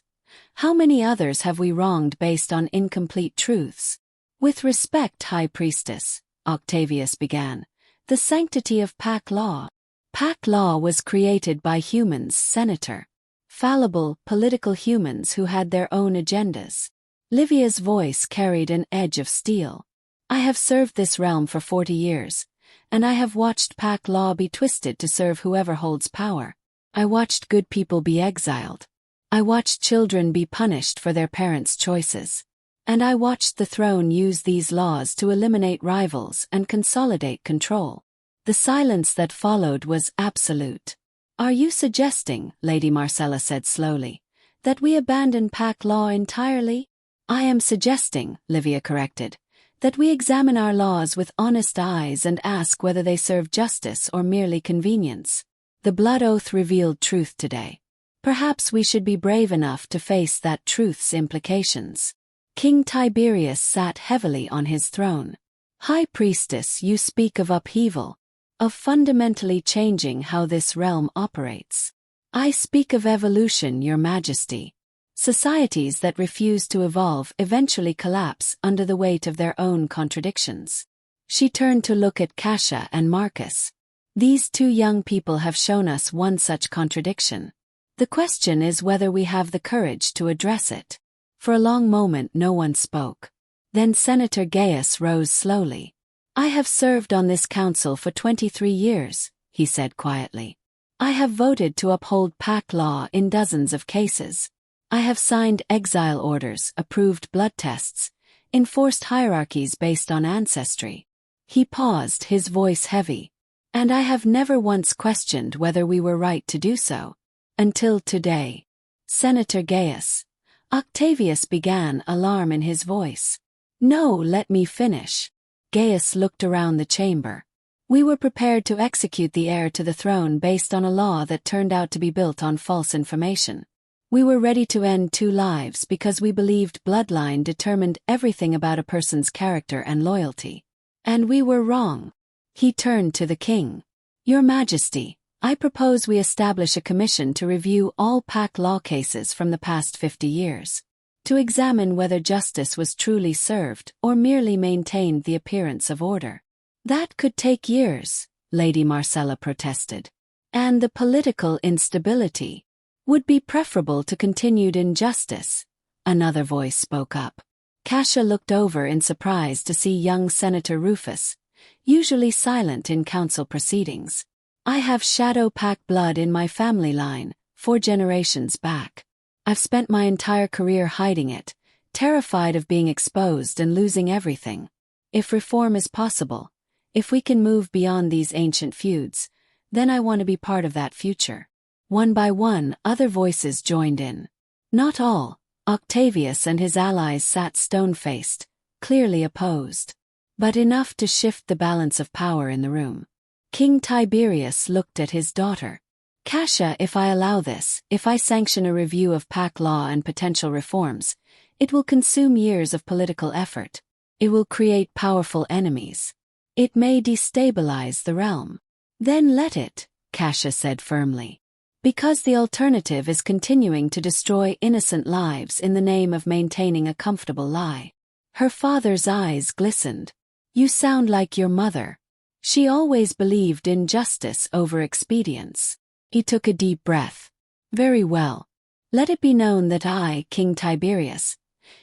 B: how many others have we wronged based on incomplete truths? With respect, High Priestess, Octavius began, the sanctity of pack law. Pack law was created by humans, Senator. Fallible, political humans who had their own agendas. Livia's voice carried an edge of steel. I have served this realm for 40 years, and I have watched pack law be twisted to serve whoever holds power. I watched good people be exiled. I watched children be punished for their parents' choices. And I watched the throne use these laws to eliminate rivals and consolidate control. The silence that followed was absolute. Are you suggesting, Lady Marcella said slowly, that we abandon pack law entirely? I am suggesting, Livia corrected, that we examine our laws with honest eyes and ask whether they serve justice or merely convenience. The blood oath revealed truth today. Perhaps we should be brave enough to face that truth's implications. King Tiberius sat heavily on his throne. High Priestess, you speak of upheaval, of fundamentally changing how this realm operates. I speak of evolution, Your Majesty. Societies that refuse to evolve eventually collapse under the weight of their own contradictions. She turned to look at Cassia and Marcus. These two young people have shown us one such contradiction. The question is whether we have the courage to address it. For a long moment no one spoke. Then Senator Gaius rose slowly. I have served on this council for 23 years, he said quietly. I have voted to uphold pack law in dozens of cases. I have signed exile orders, approved blood tests, enforced hierarchies based on ancestry. He paused, his voice heavy. And I have never once questioned whether we were right to do so. Until today. Senator Gaius. Octavius began, alarm in his voice. No, let me finish. Gaius looked around the chamber. We were prepared to execute the heir to the throne based on a law that turned out to be built on false information. We were ready to end 2 lives because we believed Bloodline determined everything about a person's character and loyalty. And we were wrong. He turned to the king. Your Majesty, I propose we establish a commission to review all pack law cases from the past 50 years. To examine whether justice was truly served or merely maintained the appearance of order. That could take years, Lady Marcella protested. And the political instability would be preferable to continued injustice, another voice spoke up. Cassia looked over in surprise to see young Senator Rufus, usually silent in council proceedings. I have Shadow Pack blood in my family line, 4 generations back. I've spent my entire career hiding it, terrified of being exposed and losing everything. If reform is possible, if we can move beyond these ancient feuds, then I want to be part of that future. One by one, other voices joined in. Not all. Octavius and his allies sat stone-faced, clearly opposed. But enough to shift the balance of power in the room. King Tiberius looked at his daughter. Cassia, if I allow this, if I sanction a review of pack law and potential reforms, it will consume years of political effort. It will create powerful enemies. It may destabilize the realm. Then let it, Cassia said firmly. Because the alternative is continuing to destroy innocent lives in the name of maintaining a comfortable lie. Her father's eyes glistened. You sound like your mother. She always believed in justice over expedience. He took a deep breath. Very well. Let it be known that I, King Tiberius,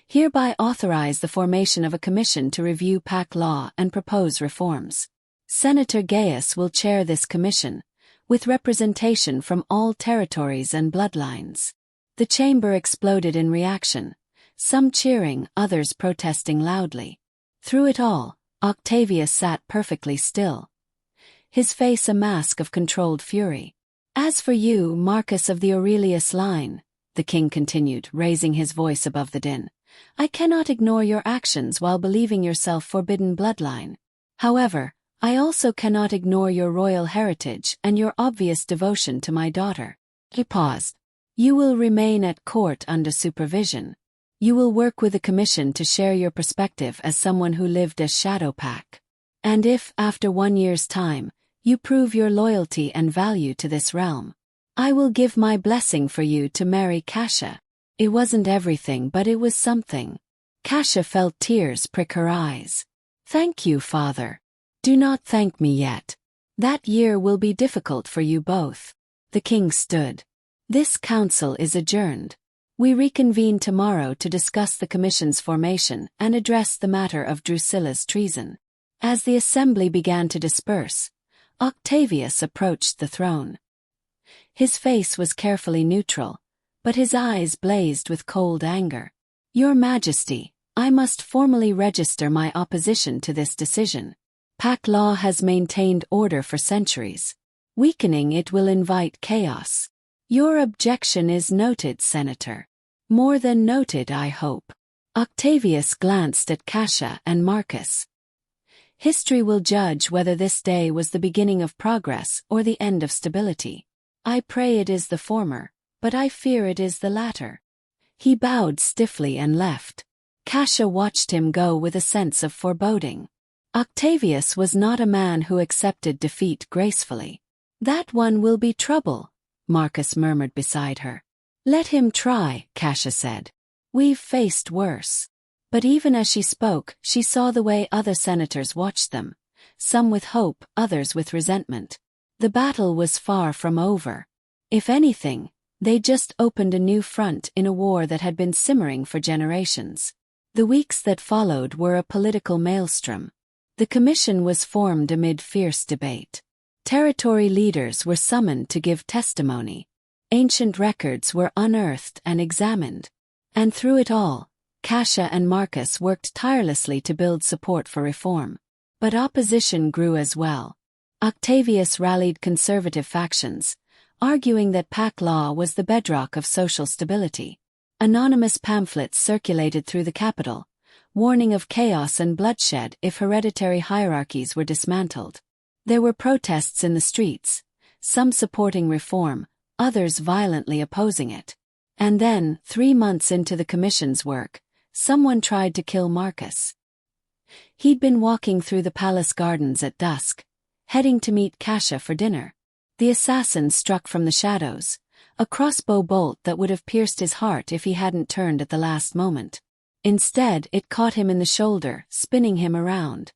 B: hereby authorize the formation of a commission to review pack law and propose reforms. Senator Gaius will chair this commission, with representation from all territories and bloodlines. The chamber exploded in reaction, some cheering, others protesting loudly. Through it all, Octavius sat perfectly still, his face a mask of controlled fury. As for you, Marcus of the Aurelius line, the king continued, raising his voice above the din, I cannot ignore your actions while believing yourself forbidden bloodline. However, I also cannot ignore your royal heritage and your obvious devotion to my daughter. He paused. You will remain at court under supervision. You will work with the commission to share your perspective as someone who lived as Shadow Pack. And if, after 1 year's time, you prove your loyalty and value to this realm, I will give my blessing for you to marry Cassia. It wasn't everything, but it was something. Cassia felt tears prick her eyes. Thank you, father. Do not thank me yet. That year will be difficult for you both. The king stood. This council is adjourned. We reconvene tomorrow to discuss the commission's formation and address the matter of Drusilla's treason. As the assembly began to disperse, Octavius approached the throne. His face was carefully neutral, but his eyes blazed with cold anger. Your Majesty, I must formally register my opposition to this decision. Pack law has maintained order for centuries. Weakening it will invite chaos. Your objection is noted, Senator. More than noted, I hope. Octavius glanced at Cassia and Marcus. History will judge whether this day was the beginning of progress or the end of stability. I pray it is the former, but I fear it is the latter. He bowed stiffly and left. Cassia watched him go with a sense of foreboding. Octavius was not a man who accepted defeat gracefully. That one will be trouble, Marcus murmured beside her. Let him try, Cassia said. We've faced worse. But even as she spoke, she saw the way other senators watched them, some with hope, others with resentment. The battle was far from over. If anything, they just opened a new front in a war that had been simmering for generations. The weeks that followed were a political maelstrom. The commission was formed amid fierce debate. Territory leaders were summoned to give testimony. Ancient records were unearthed and examined. And through it all, Cassia and Marcus worked tirelessly to build support for reform. But opposition grew as well. Octavius rallied conservative factions, arguing that pack law was the bedrock of social stability. Anonymous pamphlets circulated through the capital, warning of chaos and bloodshed if hereditary hierarchies were dismantled. There were protests in the streets, some supporting reform, others violently opposing it. And then, 3 months into the commission's work, someone tried to kill Marcus. He'd been walking through the palace gardens at dusk, heading to meet Cassia for dinner. The assassin struck from the shadows, a crossbow bolt that would have pierced his heart if he hadn't turned at the last moment. Instead, it caught him in the shoulder, spinning him around.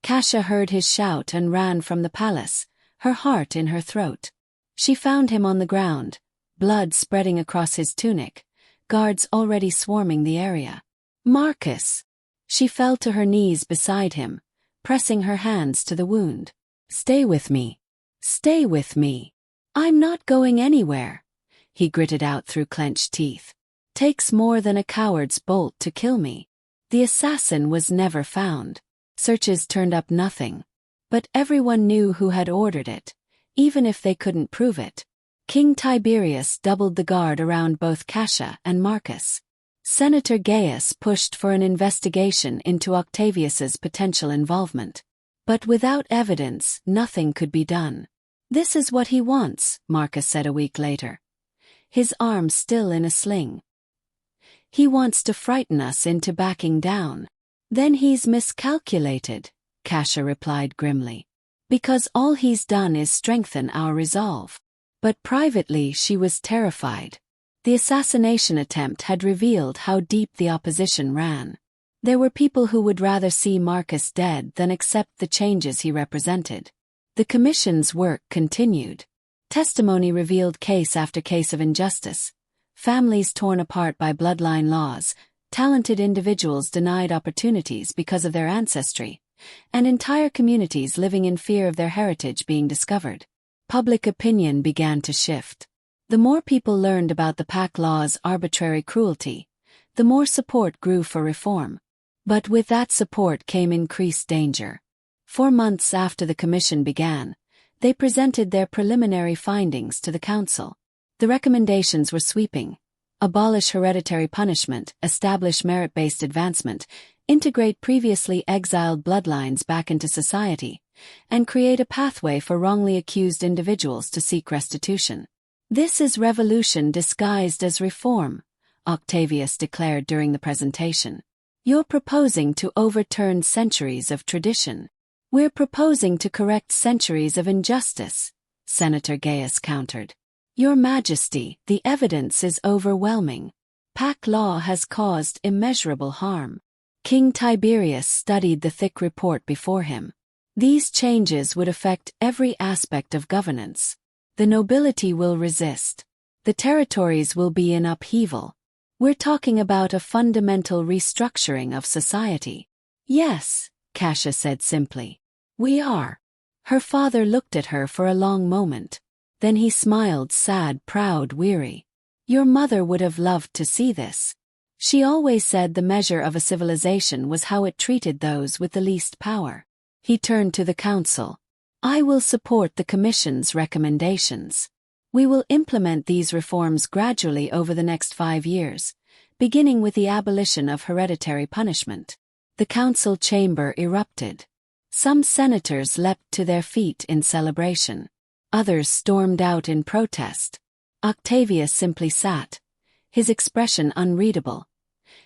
B: Cassia heard his shout and ran from the palace, her heart in her throat. She found him on the ground, blood spreading across his tunic, guards already swarming the area. Marcus! She fell to her knees beside him, pressing her hands to the wound. Stay with me. Stay with me. I'm not going anywhere, he gritted out through clenched teeth. Takes more than a coward's bolt to kill me. The assassin was never found. Searches turned up nothing. But everyone knew who had ordered it, even if they couldn't prove it. King Tiberius doubled the guard around both Cassia and Marcus. Senator Gaius pushed for an investigation into Octavius's potential involvement. But without evidence, nothing could be done. This is what he wants, Marcus said a week later. His arm still in a sling. He wants to frighten us into backing down. Then he's miscalculated, Cassia replied grimly. Because all he's done is strengthen our resolve. But privately she was terrified. The assassination attempt had revealed how deep the opposition ran. There were people who would rather see Marcus dead than accept the changes he represented. The commission's work continued. Testimony revealed case after case of injustice. Families torn apart by bloodline laws, talented individuals denied opportunities because of their ancestry, and entire communities living in fear of their heritage being discovered. Public opinion began to shift. The more people learned about the pack law's arbitrary cruelty, the more support grew for reform. But with that support came increased danger. 4 months after the commission began, they presented their preliminary findings to the council. The recommendations were sweeping. Abolish hereditary punishment, establish merit-based advancement, integrate previously exiled bloodlines back into society, and create a pathway for wrongly accused individuals to seek restitution. This is revolution disguised as reform, Octavius declared during the presentation. You're proposing to overturn centuries of tradition. We're proposing to correct centuries of injustice, Senator Gaius countered. Your Majesty, the evidence is overwhelming. Pack law has caused immeasurable harm. King Tiberius studied the thick report before him. These changes would affect every aspect of governance. The nobility will resist. The territories will be in upheaval. We're talking about a fundamental restructuring of society. Yes, Cassia said simply. We are. Her father looked at her for a long moment. Then he smiled, sad, proud, weary. Your mother would have loved to see this. She always said the measure of a civilization was how it treated those with the least power. He turned to the council. I will support the commission's recommendations. We will implement these reforms gradually over the next 5 years, beginning with the abolition of hereditary punishment. The council chamber erupted. Some senators leapt to their feet in celebration. Others stormed out in protest. Octavius simply sat, his expression unreadable,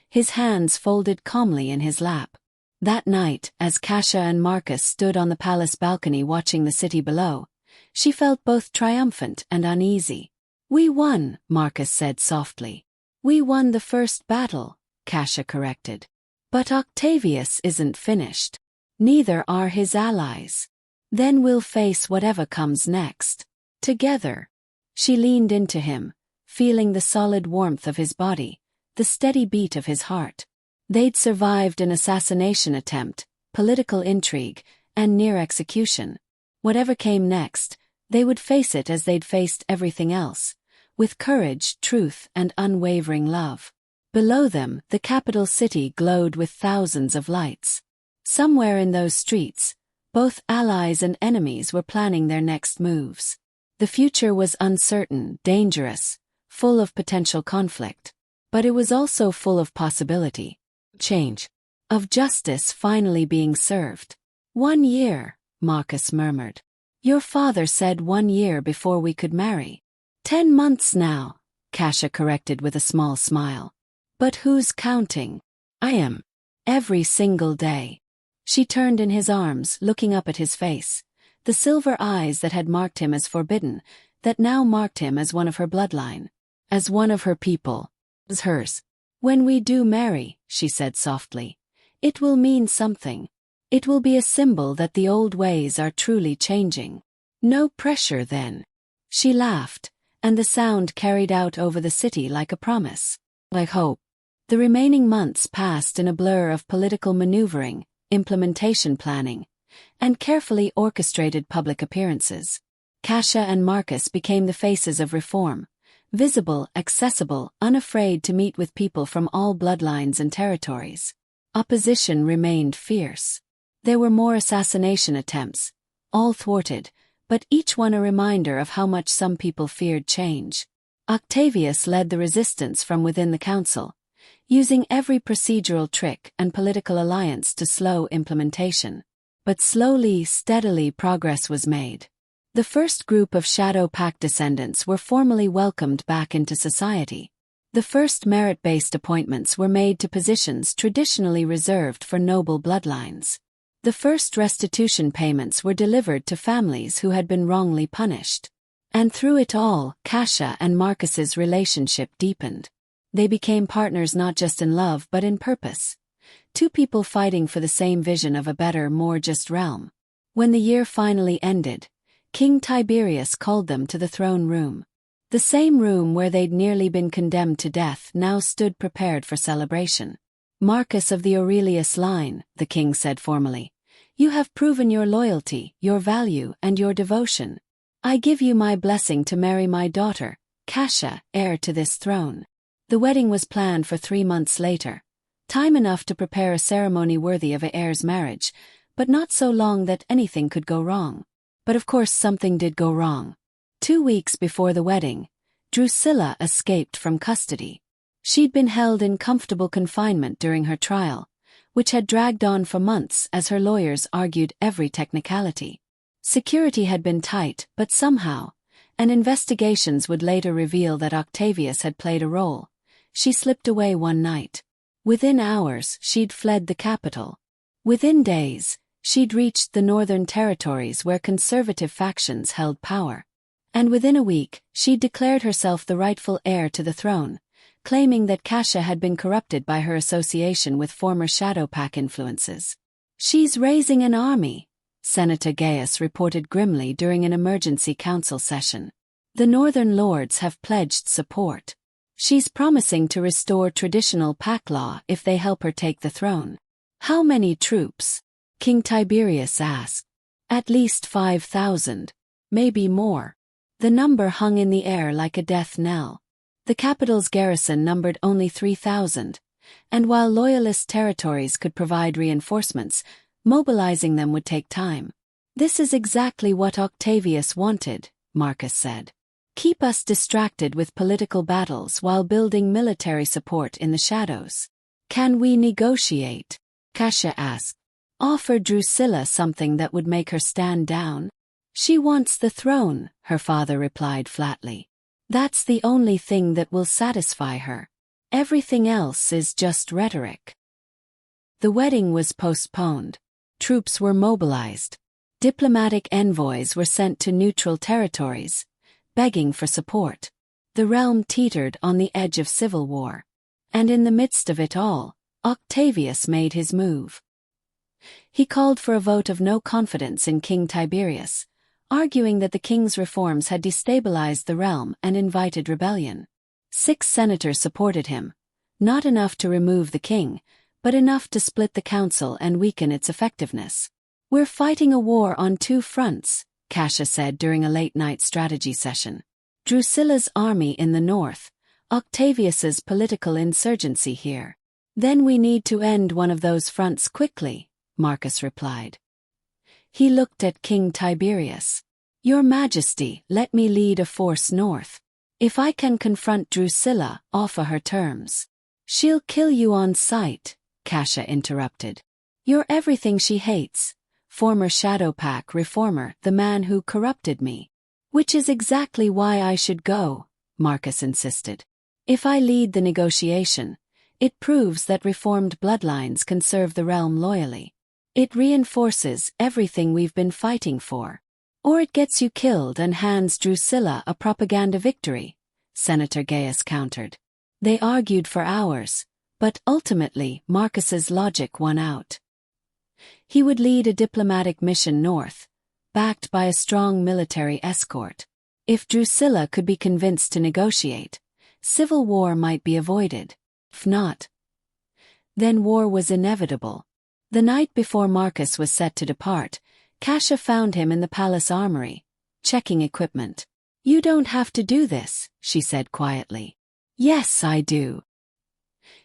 B: his hands folded calmly in his lap. That night, as Cassia and Marcus stood on the palace balcony watching the city below, she felt both triumphant and uneasy. We won, Marcus said softly. We won the first battle, Cassia corrected. But Octavius isn't finished. Neither are his allies. Then we'll face whatever comes next. Together. She leaned into him, feeling the solid warmth of his body, the steady beat of his heart. They'd survived an assassination attempt, political intrigue, and near execution. Whatever came next, they would face it as they'd faced everything else, with courage, truth, and unwavering love. Below them, the capital city glowed with thousands of lights. Somewhere in those streets, both allies and enemies were planning their next moves. The future was uncertain, dangerous, full of potential conflict. But it was also full of possibility. Change. Of justice finally being served. 1 year, Marcus murmured. Your father said 1 year before we could marry. 10 months now, Cassia corrected with a small smile. But who's counting? I am. Every single day. She turned in his arms, looking up at his face. The silver eyes that had marked him as forbidden, that now marked him as one of her bloodline. As one of her people. As hers. When we do marry, she said softly, it will mean something. It will be a symbol that the old ways are truly changing. No pressure then. She laughed, and the sound carried out over the city like a promise. Like hope. The remaining months passed in a blur of political maneuvering, implementation planning, and carefully orchestrated public appearances. Cassia and Marcus became the faces of reform. Visible, accessible, unafraid to meet with people from all bloodlines and territories. Opposition remained fierce. There were more assassination attempts, all thwarted, but each one a reminder of how much some people feared change. Octavius led the resistance from within the council, using every procedural trick and political alliance to slow implementation. But slowly, steadily progress was made. The first group of Shadow Pact descendants were formally welcomed back into society. The first merit-based appointments were made to positions traditionally reserved for noble bloodlines. The first restitution payments were delivered to families who had been wrongly punished. And through it all, Cassia and Marcus's relationship deepened. They became partners not just in love but in purpose. Two people fighting for the same vision of a better, more just realm. When the year finally ended, King Tiberius called them to the throne room. The same room where they'd nearly been condemned to death now stood prepared for celebration. Marcus of the Aurelius line, the king said formally, you have proven your loyalty, your value, and your devotion. I give you my blessing to marry my daughter, Cassia, heir to this throne. The wedding was planned for 3 months later. Time enough to prepare a ceremony worthy of a heir's marriage, but not so long that anything could go wrong. But of course something did go wrong. 2 weeks before the wedding, Drusilla escaped from custody. She'd been held in comfortable confinement during her trial, which had dragged on for months as her lawyers argued every technicality. Security had been tight, but somehow, and investigations would later reveal that Octavius had played a role, she slipped away one night. Within hours, she'd fled the capital. Within days, she'd reached the northern territories where conservative factions held power. And within a week, she'd declared herself the rightful heir to the throne, claiming that Cassia had been corrupted by her association with former Shadow Pact influences. She's raising an army, Senator Gaius reported grimly during an emergency council session. The northern lords have pledged support. She's promising to restore traditional pact law if they help her take the throne. How many troops? King Tiberius asked. At least 5,000. Maybe more. The number hung in the air like a death knell. The capital's garrison numbered only 3,000, and while loyalist territories could provide reinforcements, mobilizing them would take time. This is exactly what Octavius wanted, Marcus said. Keep us distracted with political battles while building military support in the shadows. Can we negotiate? Cassia asked. Offer Drusilla something that would make her stand down? She wants the throne, her father replied flatly. That's the only thing that will satisfy her. Everything else is just rhetoric. The wedding was postponed. Troops were mobilized. Diplomatic envoys were sent to neutral territories, begging for support. The realm teetered on the edge of civil war. And in the midst of it all, Octavius made his move. He called for a vote of no confidence in King Tiberius, arguing that the king's reforms had destabilized the realm and invited rebellion. 6 senators supported him, not enough to remove the king, but enough to split the council and weaken its effectiveness. "We're fighting a war on 2 fronts," Cassia said during a late-night strategy session. "Drusilla's army in the north, Octavius's political insurgency here. Then we need to end one of those fronts quickly," Marcus replied. He looked at King Tiberius. "Your Majesty, let me lead a force north. If I can confront Drusilla, offer her terms." "She'll kill you on sight," Cassia interrupted. "You're everything she hates. Former Shadowpact reformer, the man who corrupted me." "Which is exactly why I should go," Marcus insisted. "If I lead the negotiation, it proves that reformed bloodlines can serve the realm loyally. It reinforces everything we've been fighting for. Or it gets you killed and hands Drusilla a propaganda victory," Senator Gaius countered. They argued for hours, but ultimately Marcus's logic won out. He would lead a diplomatic mission north, backed by a strong military escort. If Drusilla could be convinced to negotiate, civil war might be avoided. If not, then war was inevitable. The night before Marcus was set to depart, Cassia found him in the palace armory, checking equipment. "You don't have to do this," she said quietly. "Yes, I do."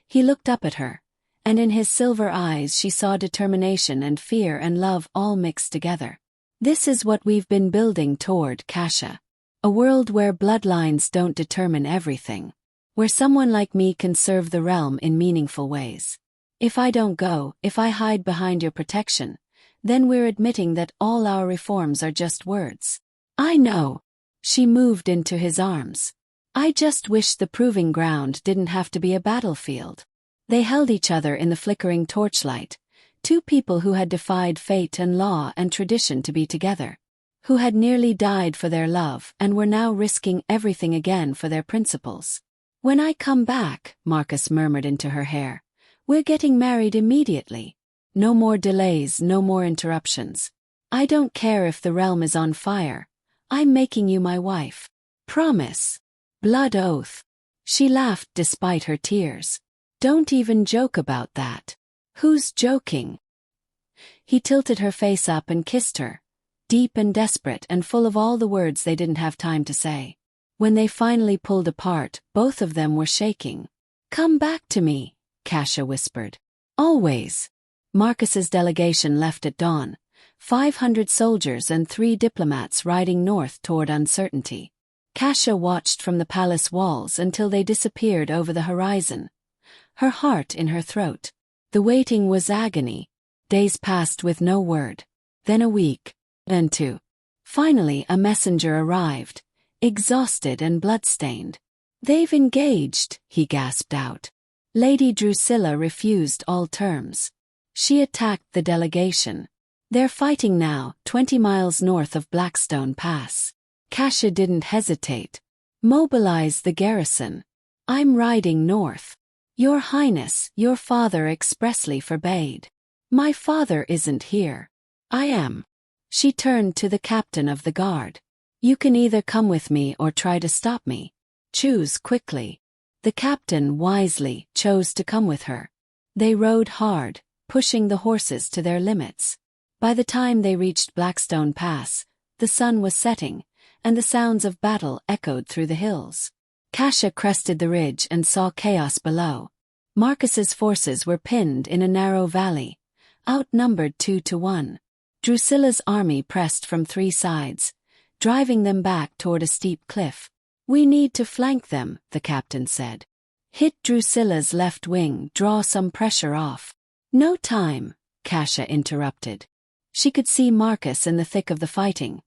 B: He looked up at her, and in his silver eyes she saw determination and fear and love all mixed together. "This is what we've been building toward, Cassia. A world where bloodlines don't determine everything. Where someone like me can serve the realm in meaningful ways. If I don't go, if I hide behind your protection, then we're admitting that all our reforms are just words." "I know." She moved into his arms. "I just wish the proving ground didn't have to be a battlefield." They held each other in the flickering torchlight, 2 people who had defied fate and law and tradition to be together. Who had nearly died for their love and were now risking everything again for their principles. "When I come back," Marcus murmured into her hair, "we're getting married immediately. No more delays, no more interruptions. I don't care if the realm is on fire. I'm making you my wife. Promise." "Blood oath." She laughed despite her tears. "Don't even joke about that." "Who's joking?" He tilted her face up and kissed her, deep and desperate and full of all the words they didn't have time to say. When they finally pulled apart, both of them were shaking. "Come back to me," Cassia whispered. "Always." Marcus's delegation left at dawn, 500 soldiers and 3 diplomats riding north toward uncertainty. Cassia watched from the palace walls until they disappeared over the horizon, her heart in her throat. The waiting was agony. Days passed with no word. Then a week. Then 2. Finally a messenger arrived, exhausted and bloodstained. "They've engaged," he gasped out. Lady Drusilla refused all terms. She attacked the delegation. "They're fighting now, 20 miles north of Blackstone Pass." Cassia didn't hesitate. "Mobilize the garrison. I'm riding north." "Your Highness, your father expressly forbade." "My father isn't here. I am." She turned to the captain of the guard. "You can either come with me or try to stop me. Choose quickly." The captain wisely chose to come with her. They rode hard, pushing the horses to their limits. By the time they reached Blackstone Pass, the sun was setting, and the sounds of battle echoed through the hills. Cassia crested the ridge and saw chaos below. Marcus's forces were pinned in a narrow valley, outnumbered 2-1. Drusilla's army pressed from 3 sides, driving them back toward a steep cliff. "We need to flank them," the captain said. "Hit Drusilla's left wing, draw some pressure off." "No time," Cassia interrupted. She could see Marcus in the thick of the fighting,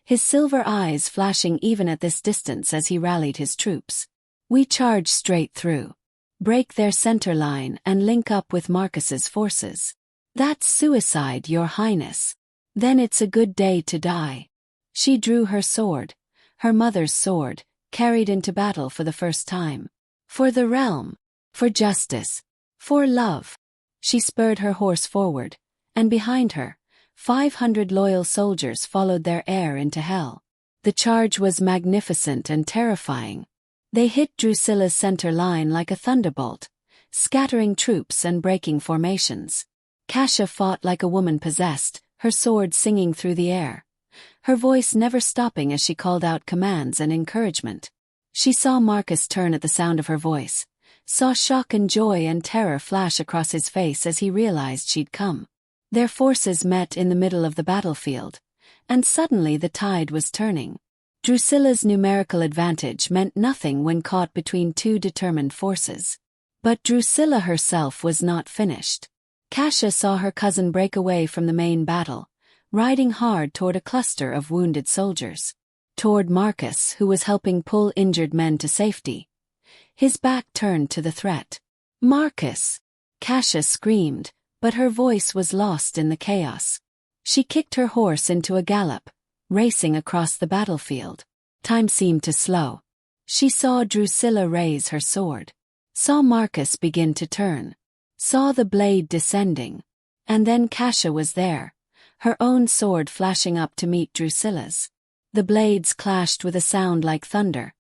B: his silver eyes flashing even at this distance as he rallied his troops. "We charge straight through. Break their center line and link up with Marcus's forces." "That's suicide, Your Highness." "Then it's a good day to die." She drew her sword, her mother's sword, carried into battle for the first time. For the realm. For justice. For love. She spurred her horse forward, and behind her, 500 loyal soldiers followed their heir into hell. The charge was magnificent and terrifying. They hit Drusilla's center line like a thunderbolt, scattering troops and breaking formations. Cassia fought like a woman possessed, her sword singing through the air, her voice never stopping as she called out commands and encouragement. She saw Marcus turn at the sound of her voice, saw shock and joy and terror flash across his face as he realized she'd come. Their forces met in the middle of the battlefield, and suddenly the tide was turning. Drusilla's numerical advantage meant nothing when caught between two determined forces. But Drusilla herself was not finished. Cassia saw her cousin break away from the main battle, riding hard toward a cluster of wounded soldiers. Toward Marcus, who was helping pull injured men to safety. His back turned to the threat. "Marcus!" Cassia screamed, but her voice was lost in the chaos. She kicked her horse into a gallop, racing across the battlefield. Time seemed to slow. She saw Drusilla raise her sword, saw Marcus begin to turn, saw the blade descending, and then Cassia was there, her own sword flashing up to meet Drusilla's. The blades clashed with a sound like thunder,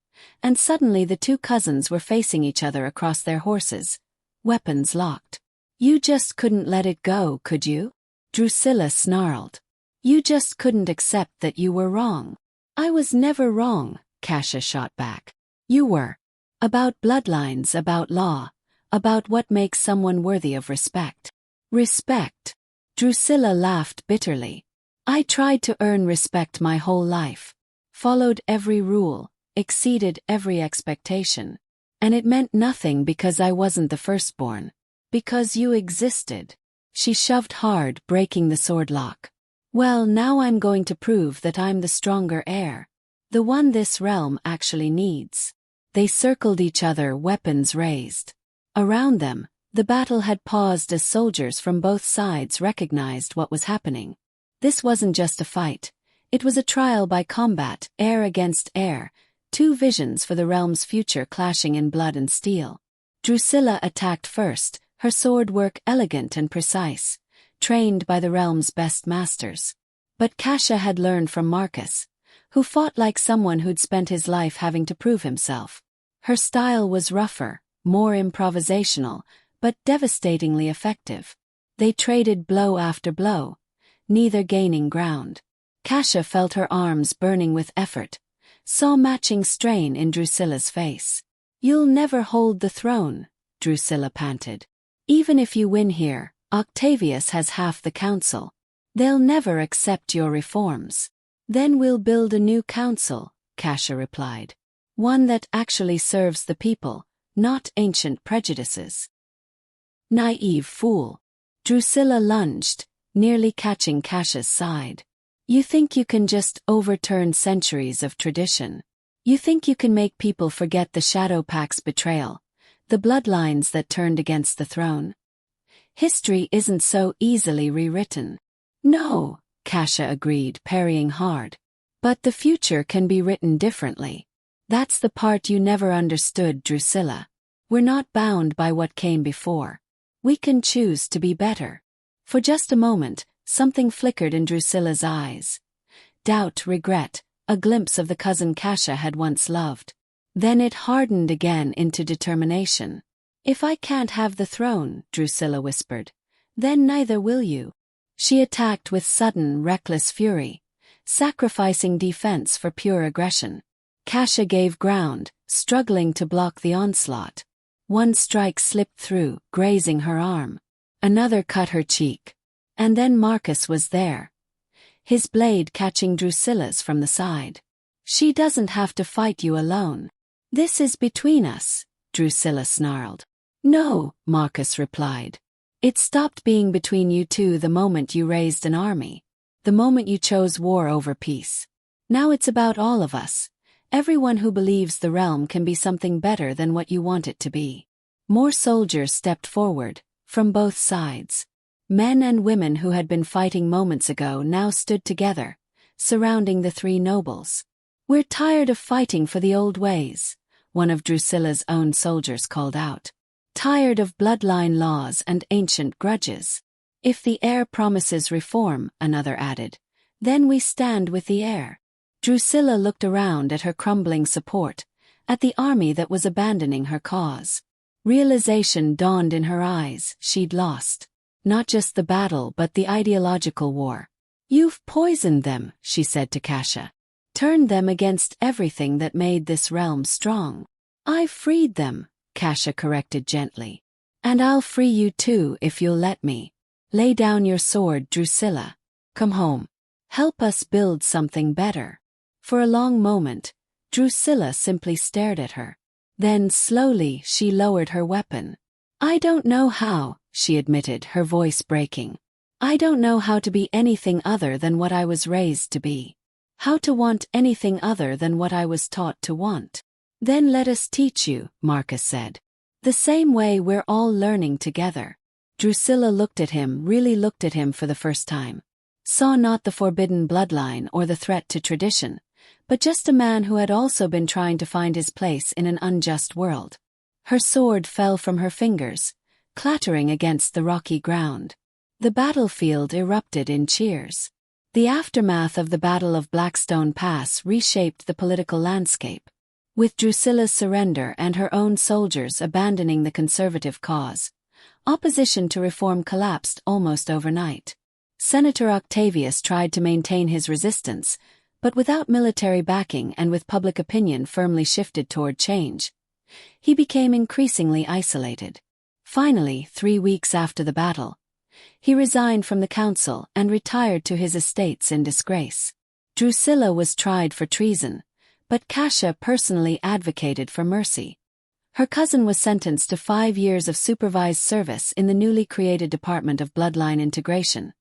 B: and suddenly the two cousins were facing each other across their horses, weapons locked. "You just couldn't let it go, could you?" Drusilla snarled. "You just couldn't accept that you were wrong." "I was never wrong," Cassia shot back. "You were. About bloodlines, about law, about what makes someone worthy of respect." "Respect?" Drusilla laughed bitterly. "I tried to earn respect my whole life. Followed every rule, exceeded every expectation. And it meant nothing because I wasn't the firstborn. Because you existed." She shoved hard, breaking the sword lock. "Well, now I'm going to prove that I'm the stronger heir. The one this realm actually needs." They circled each other, weapons raised. Around them, the battle had paused as soldiers from both sides recognized what was happening. This wasn't just a fight. It was a trial by combat, heir against heir, two visions for the realm's future clashing in blood and steel. Drusilla attacked first, her sword work elegant and precise, trained by the realm's best masters. But Cassia had learned from Marcus, who fought like someone who'd spent his life having to prove himself. Her style was rougher, more improvisational, but devastatingly effective. They traded blow after blow, neither gaining ground. Cassia felt her arms burning with effort, saw matching strain in Drusilla's face. "You'll never hold the throne," Drusilla panted. "Even if you win here, Octavius has half the council. They'll never accept your reforms." "Then we'll build a new council," Cassia replied. "One that actually serves the people, not ancient prejudices." "Naive fool." Drusilla lunged, nearly catching Cassia's side. "You think you can just overturn centuries of tradition? You think you can make people forget the Shadow Pack's betrayal, the bloodlines that turned against the throne? History isn't so easily rewritten." "No," Cassia agreed, parrying hard. "But the future can be written differently. That's the part you never understood, Drusilla. We're not bound by what came before. We can choose to be better." For just a moment, something flickered in Drusilla's eyes. Doubt, regret, a glimpse of the cousin Cassia had once loved. Then it hardened again into determination. "If I can't have the throne," Drusilla whispered, "then neither will you." She attacked with sudden, reckless fury, sacrificing defense for pure aggression. Cassia gave ground, struggling to block the onslaught. One strike slipped through, grazing her arm. Another cut her cheek. And then Marcus was there, his blade catching Drusilla's from the side. "She doesn't have to fight you alone. This is between us," Drusilla snarled. "No," Marcus replied. "It stopped being between you two the moment you raised an army, the moment you chose war over peace. Now it's about all of us, everyone who believes the realm can be something better than what you want it to be." More soldiers stepped forward, from both sides. Men and women who had been fighting moments ago now stood together, surrounding the three nobles. "We're tired of fighting for the old ways," one of Drusilla's own soldiers called out. "Tired of bloodline laws and ancient grudges. If the heir promises reform, another added, then we stand with the heir. Drusilla looked around at her crumbling support, at the army that was abandoning her cause. Realization dawned in her eyes: she'd lost. Not just the battle but the ideological war. "You've poisoned them," she said to Cassia. "Turned them against everything that made this realm strong." "I've freed them," Cassia corrected gently. "And I'll free you too if you'll let me." "Lay down your sword, Drusilla. Come home. Help us build something better." For a long moment, Drusilla simply stared at her. Then slowly she lowered her weapon. "I don't know how," she admitted, her voice breaking. "I don't know how to be anything other than what I was raised to be. How to want anything other than what I was taught to want." "Then let us teach you," Marcus said. "The same way we're all learning together." Drusilla looked at him, really looked at him for the first time. Saw not the forbidden bloodline or the threat to tradition, but just a man who had also been trying to find his place in an unjust world. Her sword fell from her fingers, clattering against the rocky ground. The battlefield erupted in cheers. The aftermath of the Battle of Blackstone Pass reshaped the political landscape. With Drusilla's surrender and her own soldiers abandoning the conservative cause, opposition to reform collapsed almost overnight. Senator Octavius tried to maintain his resistance, but without military backing and with public opinion firmly shifted toward change, he became increasingly isolated. Finally, 3 weeks after the battle, he resigned from the council and retired to his estates in disgrace. Drusilla was tried for treason, but Cassia personally advocated for mercy. Her cousin was sentenced to 5 years of supervised service in the newly created Department of Bloodline Integration,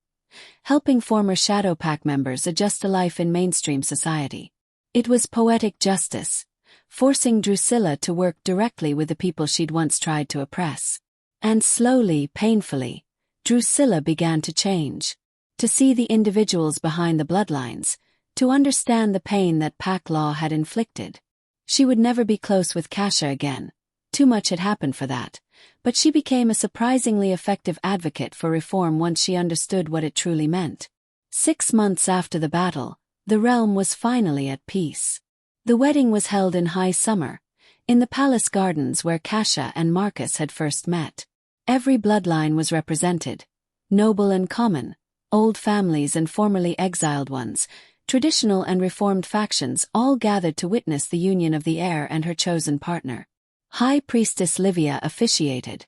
B: helping former Shadow Pack members adjust to life in mainstream society. It was poetic justice, forcing Drusilla to work directly with the people she'd once tried to oppress. And slowly, painfully, Drusilla began to change. To see the individuals behind the bloodlines, to understand the pain that pack law had inflicted. She would never be close with Cassia again. Too much had happened for that. But she became a surprisingly effective advocate for reform once she understood what it truly meant. 6 months after the battle, the realm was finally at peace. The wedding was held in high summer, in the palace gardens where Cassia and Marcus had first met. Every bloodline was represented, noble and common, old families and formerly exiled ones, traditional and reformed factions all gathered to witness the union of the heir and her chosen partner. High Priestess Livia officiated,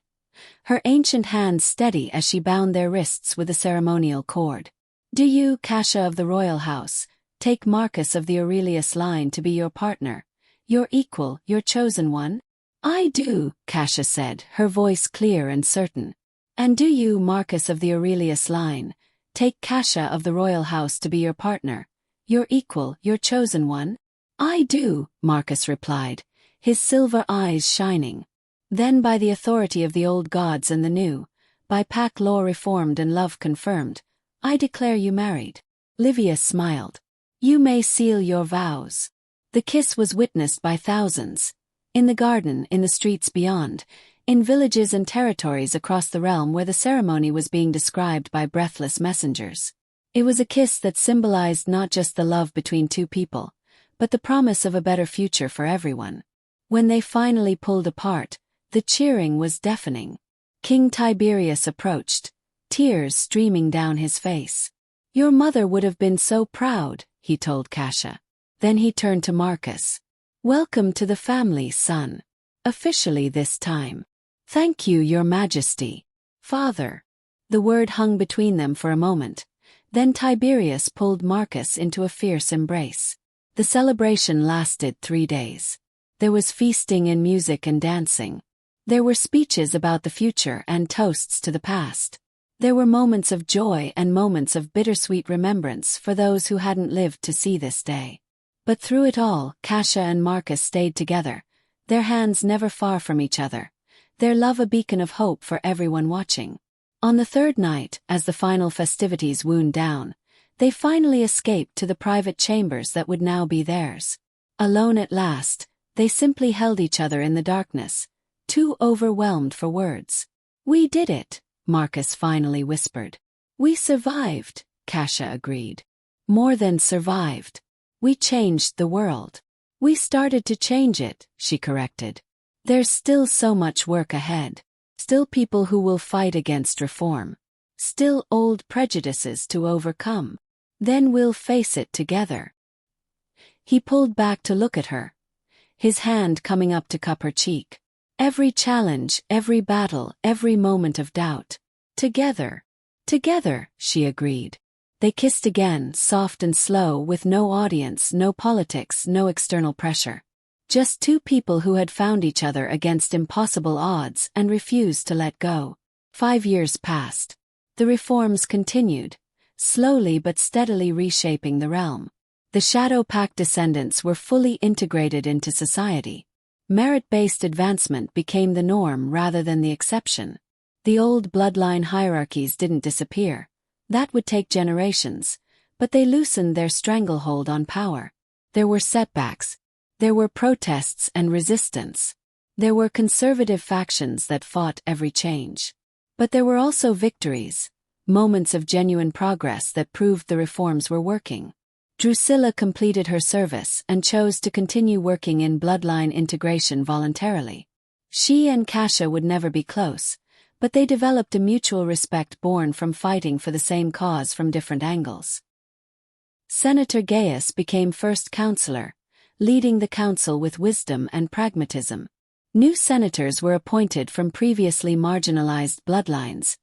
B: her ancient hands steady as she bound their wrists with a ceremonial cord. "Do you, Cassia of the royal house, take Marcus of the Aurelius line to be your partner, your equal, your chosen one?" "I do," Cassia said, her voice clear and certain. "And do you, Marcus of the Aurelius line, take Cassia of the royal house to be your partner, your equal, your chosen one?" "I do," Marcus replied, his silver eyes shining. "Then by the authority of the old gods and the new, by pack law reformed and love confirmed, I declare you married." Livia smiled. "You may seal your vows." The kiss was witnessed by thousands. In the garden, in the streets beyond, in villages and territories across the realm where the ceremony was being described by breathless messengers. It was a kiss that symbolized not just the love between two people, but the promise of a better future for everyone. When they finally pulled apart, the cheering was deafening. King Tiberius approached, tears streaming down his face. "Your mother would have been so proud," he told Cassia. Then he turned to Marcus. "Welcome to the family, son. Officially this time." "Thank you, your majesty. Father." The word hung between them for a moment. Then Tiberius pulled Marcus into a fierce embrace. The celebration lasted 3 days. There was feasting and music and dancing. There were speeches about the future and toasts to the past. There were moments of joy and moments of bittersweet remembrance for those who hadn't lived to see this day. But through it all, Cassia and Marcus stayed together, their hands never far from each other, their love a beacon of hope for everyone watching. On the 3rd night, as the final festivities wound down, they finally escaped to the private chambers that would now be theirs. Alone at last, they simply held each other in the darkness, too overwhelmed for words. "We did it," Marcus finally whispered. We survived, Cassia agreed. More than survived. We changed the world. We started to change it, she corrected. There's still so much work ahead. Still people who will fight against reform. Still old prejudices to overcome. Then we'll face it together. He pulled back to look at her, his hand coming up to cup her cheek. Every challenge, every battle, every moment of doubt. Together. Together, she agreed. They kissed again, soft and slow, with no audience, no politics, no external pressure. Just two people who had found each other against impossible odds and refused to let go. 5 years passed. The reforms continued, slowly but steadily reshaping the realm. The Shadow Pact descendants were fully integrated into society. Merit-based advancement became the norm rather than the exception. The old bloodline hierarchies didn't disappear. That would take generations, but they loosened their stranglehold on power. There were setbacks. There were protests and resistance. There were conservative factions that fought every change. But there were also victories, moments of genuine progress that proved the reforms were working. Drusilla completed her service and chose to continue working in bloodline integration voluntarily. She and Cassia would never be close, but they developed a mutual respect born from fighting for the same cause from different angles. Senator Gaius became first counselor, leading the council with wisdom and pragmatism. New senators were appointed from previously marginalized bloodlines,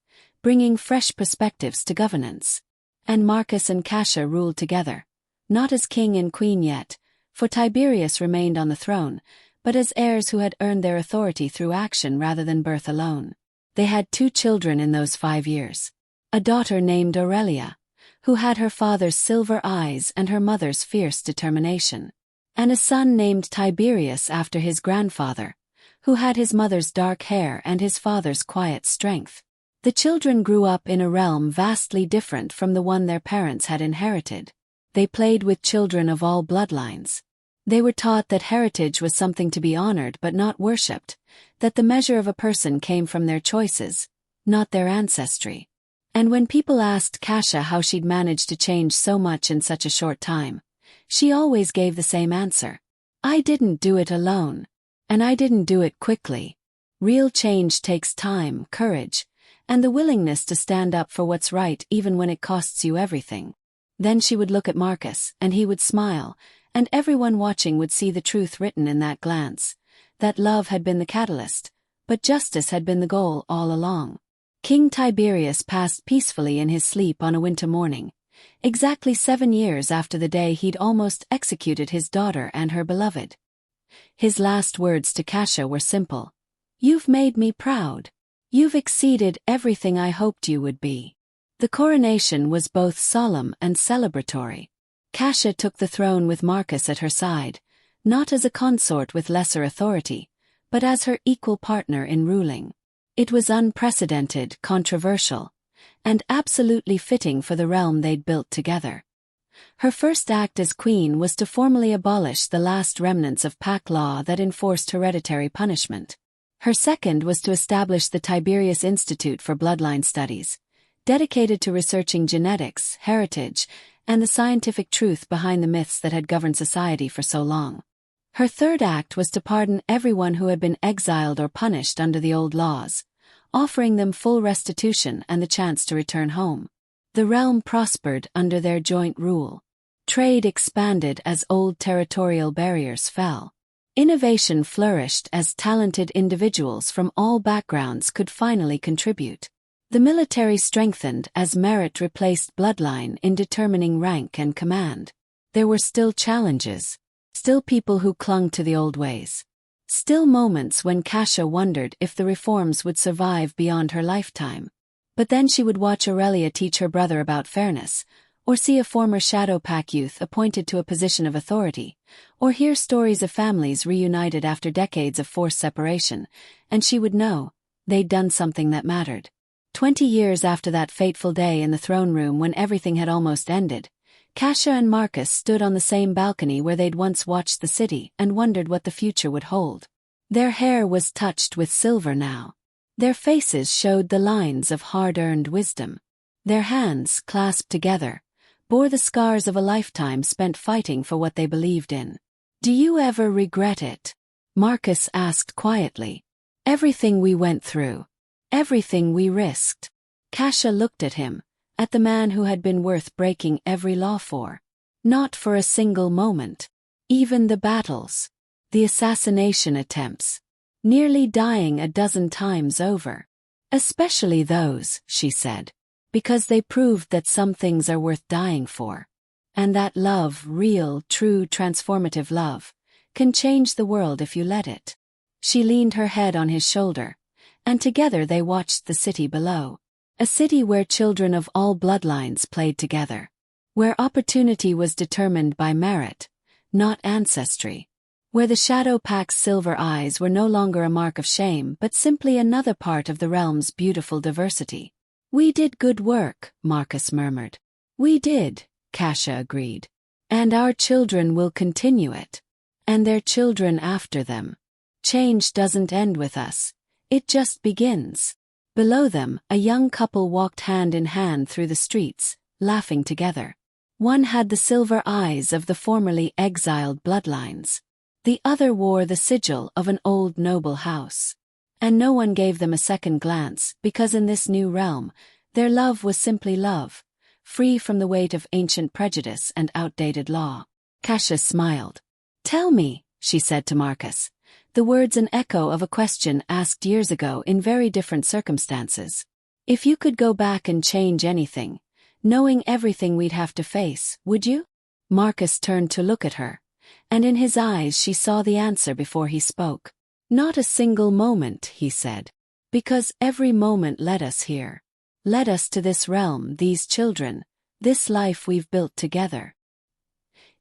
B: bringing fresh perspectives to governance. And Marcus and Cassia ruled together, not as king and queen yet, for Tiberius remained on the throne, but as heirs who had earned their authority through action rather than birth alone. They had 2 children in those 5 years. A daughter named Aurelia, who had her father's silver eyes and her mother's fierce determination. And a son named Tiberius after his grandfather, who had his mother's dark hair and his father's quiet strength. The children grew up in a realm vastly different from the one their parents had inherited. They played with children of all bloodlines. They were taught that heritage was something to be honored but not worshipped, that the measure of a person came from their choices, not their ancestry. And when people asked Cassia how she'd managed to change so much in such a short time, she always gave the same answer. I didn't do it alone. And I didn't do it quickly. Real change takes time, courage, and the willingness to stand up for what's right even when it costs you everything. Then she would look at Marcus, and he would smile, and everyone watching would see the truth written in that glance, that love had been the catalyst, but justice had been the goal all along. King Tiberius passed peacefully in his sleep on a winter morning, exactly 7 years after the day he'd almost executed his daughter and her beloved. His last words to Cassia were simple. You've made me proud. You've exceeded everything I hoped you would be. The coronation was both solemn and celebratory. Cassia took the throne with Marcus at her side, not as a consort with lesser authority, but as her equal partner in ruling. It was unprecedented, controversial, and absolutely fitting for the realm they'd built together. Her first act as queen was to formally abolish the last remnants of pact law that enforced hereditary punishment. Her second was to establish the Tiberius Institute for Bloodline Studies, dedicated to researching genetics, heritage, and the scientific truth behind the myths that had governed society for so long. Her third act was to pardon everyone who had been exiled or punished under the old laws, offering them full restitution and the chance to return home. The realm prospered under their joint rule. Trade expanded as old territorial barriers fell. Innovation flourished as talented individuals from all backgrounds could finally contribute. The military strengthened as merit replaced bloodline in determining rank and command. There were still challenges, still people who clung to the old ways. Still moments when Cassia wondered if the reforms would survive beyond her lifetime. But then she would watch Aurelia teach her brother about fairness, or see a former Shadow Pact youth appointed to a position of authority, or hear stories of families reunited after decades of forced separation, and she would know they'd done something that mattered. 20 years after that fateful day in the throne room when everything had almost ended, Cassia and Marcus stood on the same balcony where they'd once watched the city and wondered what the future would hold. Their hair was touched with silver now. Their faces showed the lines of hard-earned wisdom. Their hands, clasped together, bore the scars of a lifetime spent fighting for what they believed in. "Do you ever regret it?" Marcus asked quietly. "Everything we went through. Everything we risked." Cassia looked at him, at the man who had been worth breaking every law for. Not for a single moment. Even the battles. The assassination attempts. Nearly dying a dozen times over. "Especially those," she said. "Because they proved that some things are worth dying for. And that love, real, true, transformative love, can change the world if you let it." She leaned her head on his shoulder, and together they watched the city below. A city where children of all bloodlines played together. Where opportunity was determined by merit, not ancestry. Where the Shadow Pack's silver eyes were no longer a mark of shame but simply another part of the realm's beautiful diversity. "We did good work," Marcus murmured. "We did," Cassia agreed. "And our children will continue it. And their children after them. Change doesn't end with us. It just begins." Below them, a young couple walked hand in hand through the streets, laughing together. One had the silver eyes of the formerly exiled bloodlines. The other wore the sigil of an old noble house. And no one gave them a second glance, because in this new realm, their love was simply love, free from the weight of ancient prejudice and outdated law. Cassia smiled. "Tell me," she said to Marcus, the words an echo of a question asked years ago in very different circumstances. "If you could go back and change anything, knowing everything we'd have to face, would you?" Marcus turned to look at her, and in his eyes she saw the answer before he spoke. "Not a single moment," he said. "Because every moment led us here. Led us to this realm, these children, this life we've built together."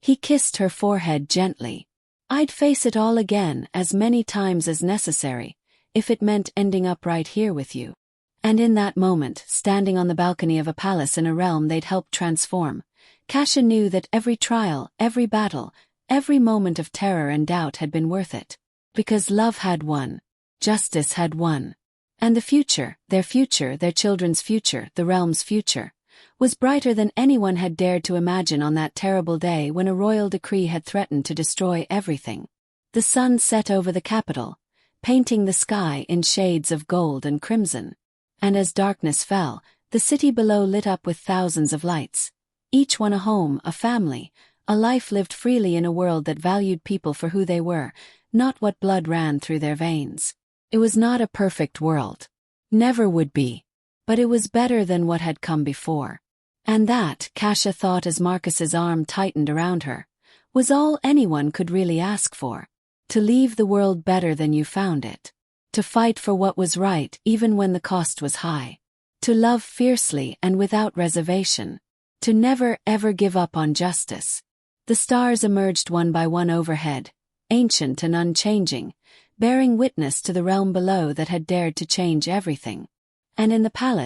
B: He kissed her forehead gently. "I'd face it all again as many times as necessary, if it meant ending up right here with you." And in that moment, standing on the balcony of a palace in a realm they'd helped transform, Cassia knew that every trial, every battle, every moment of terror and doubt had been worth it. Because love had won. Justice had won. And the future, their children's future, the realm's future, was brighter than anyone had dared to imagine on that terrible day when a royal decree had threatened to destroy everything. The sun set over the capital, painting the sky in shades of gold and crimson. And as darkness fell, the city below lit up with thousands of lights. Each one a home, a family, a life lived freely in a world that valued people for who they were, not what blood ran through their veins. It was not a perfect world. Never would be. But it was better than what had come before. And that, Cassia thought as Marcus's arm tightened around her, was all anyone could really ask for. To leave the world better than you found it. To fight for what was right even when the cost was high. To love fiercely and without reservation. To never ever give up on justice. The stars emerged one by one overhead, ancient and unchanging, bearing witness to the realm below that had dared to change everything. And in the palace,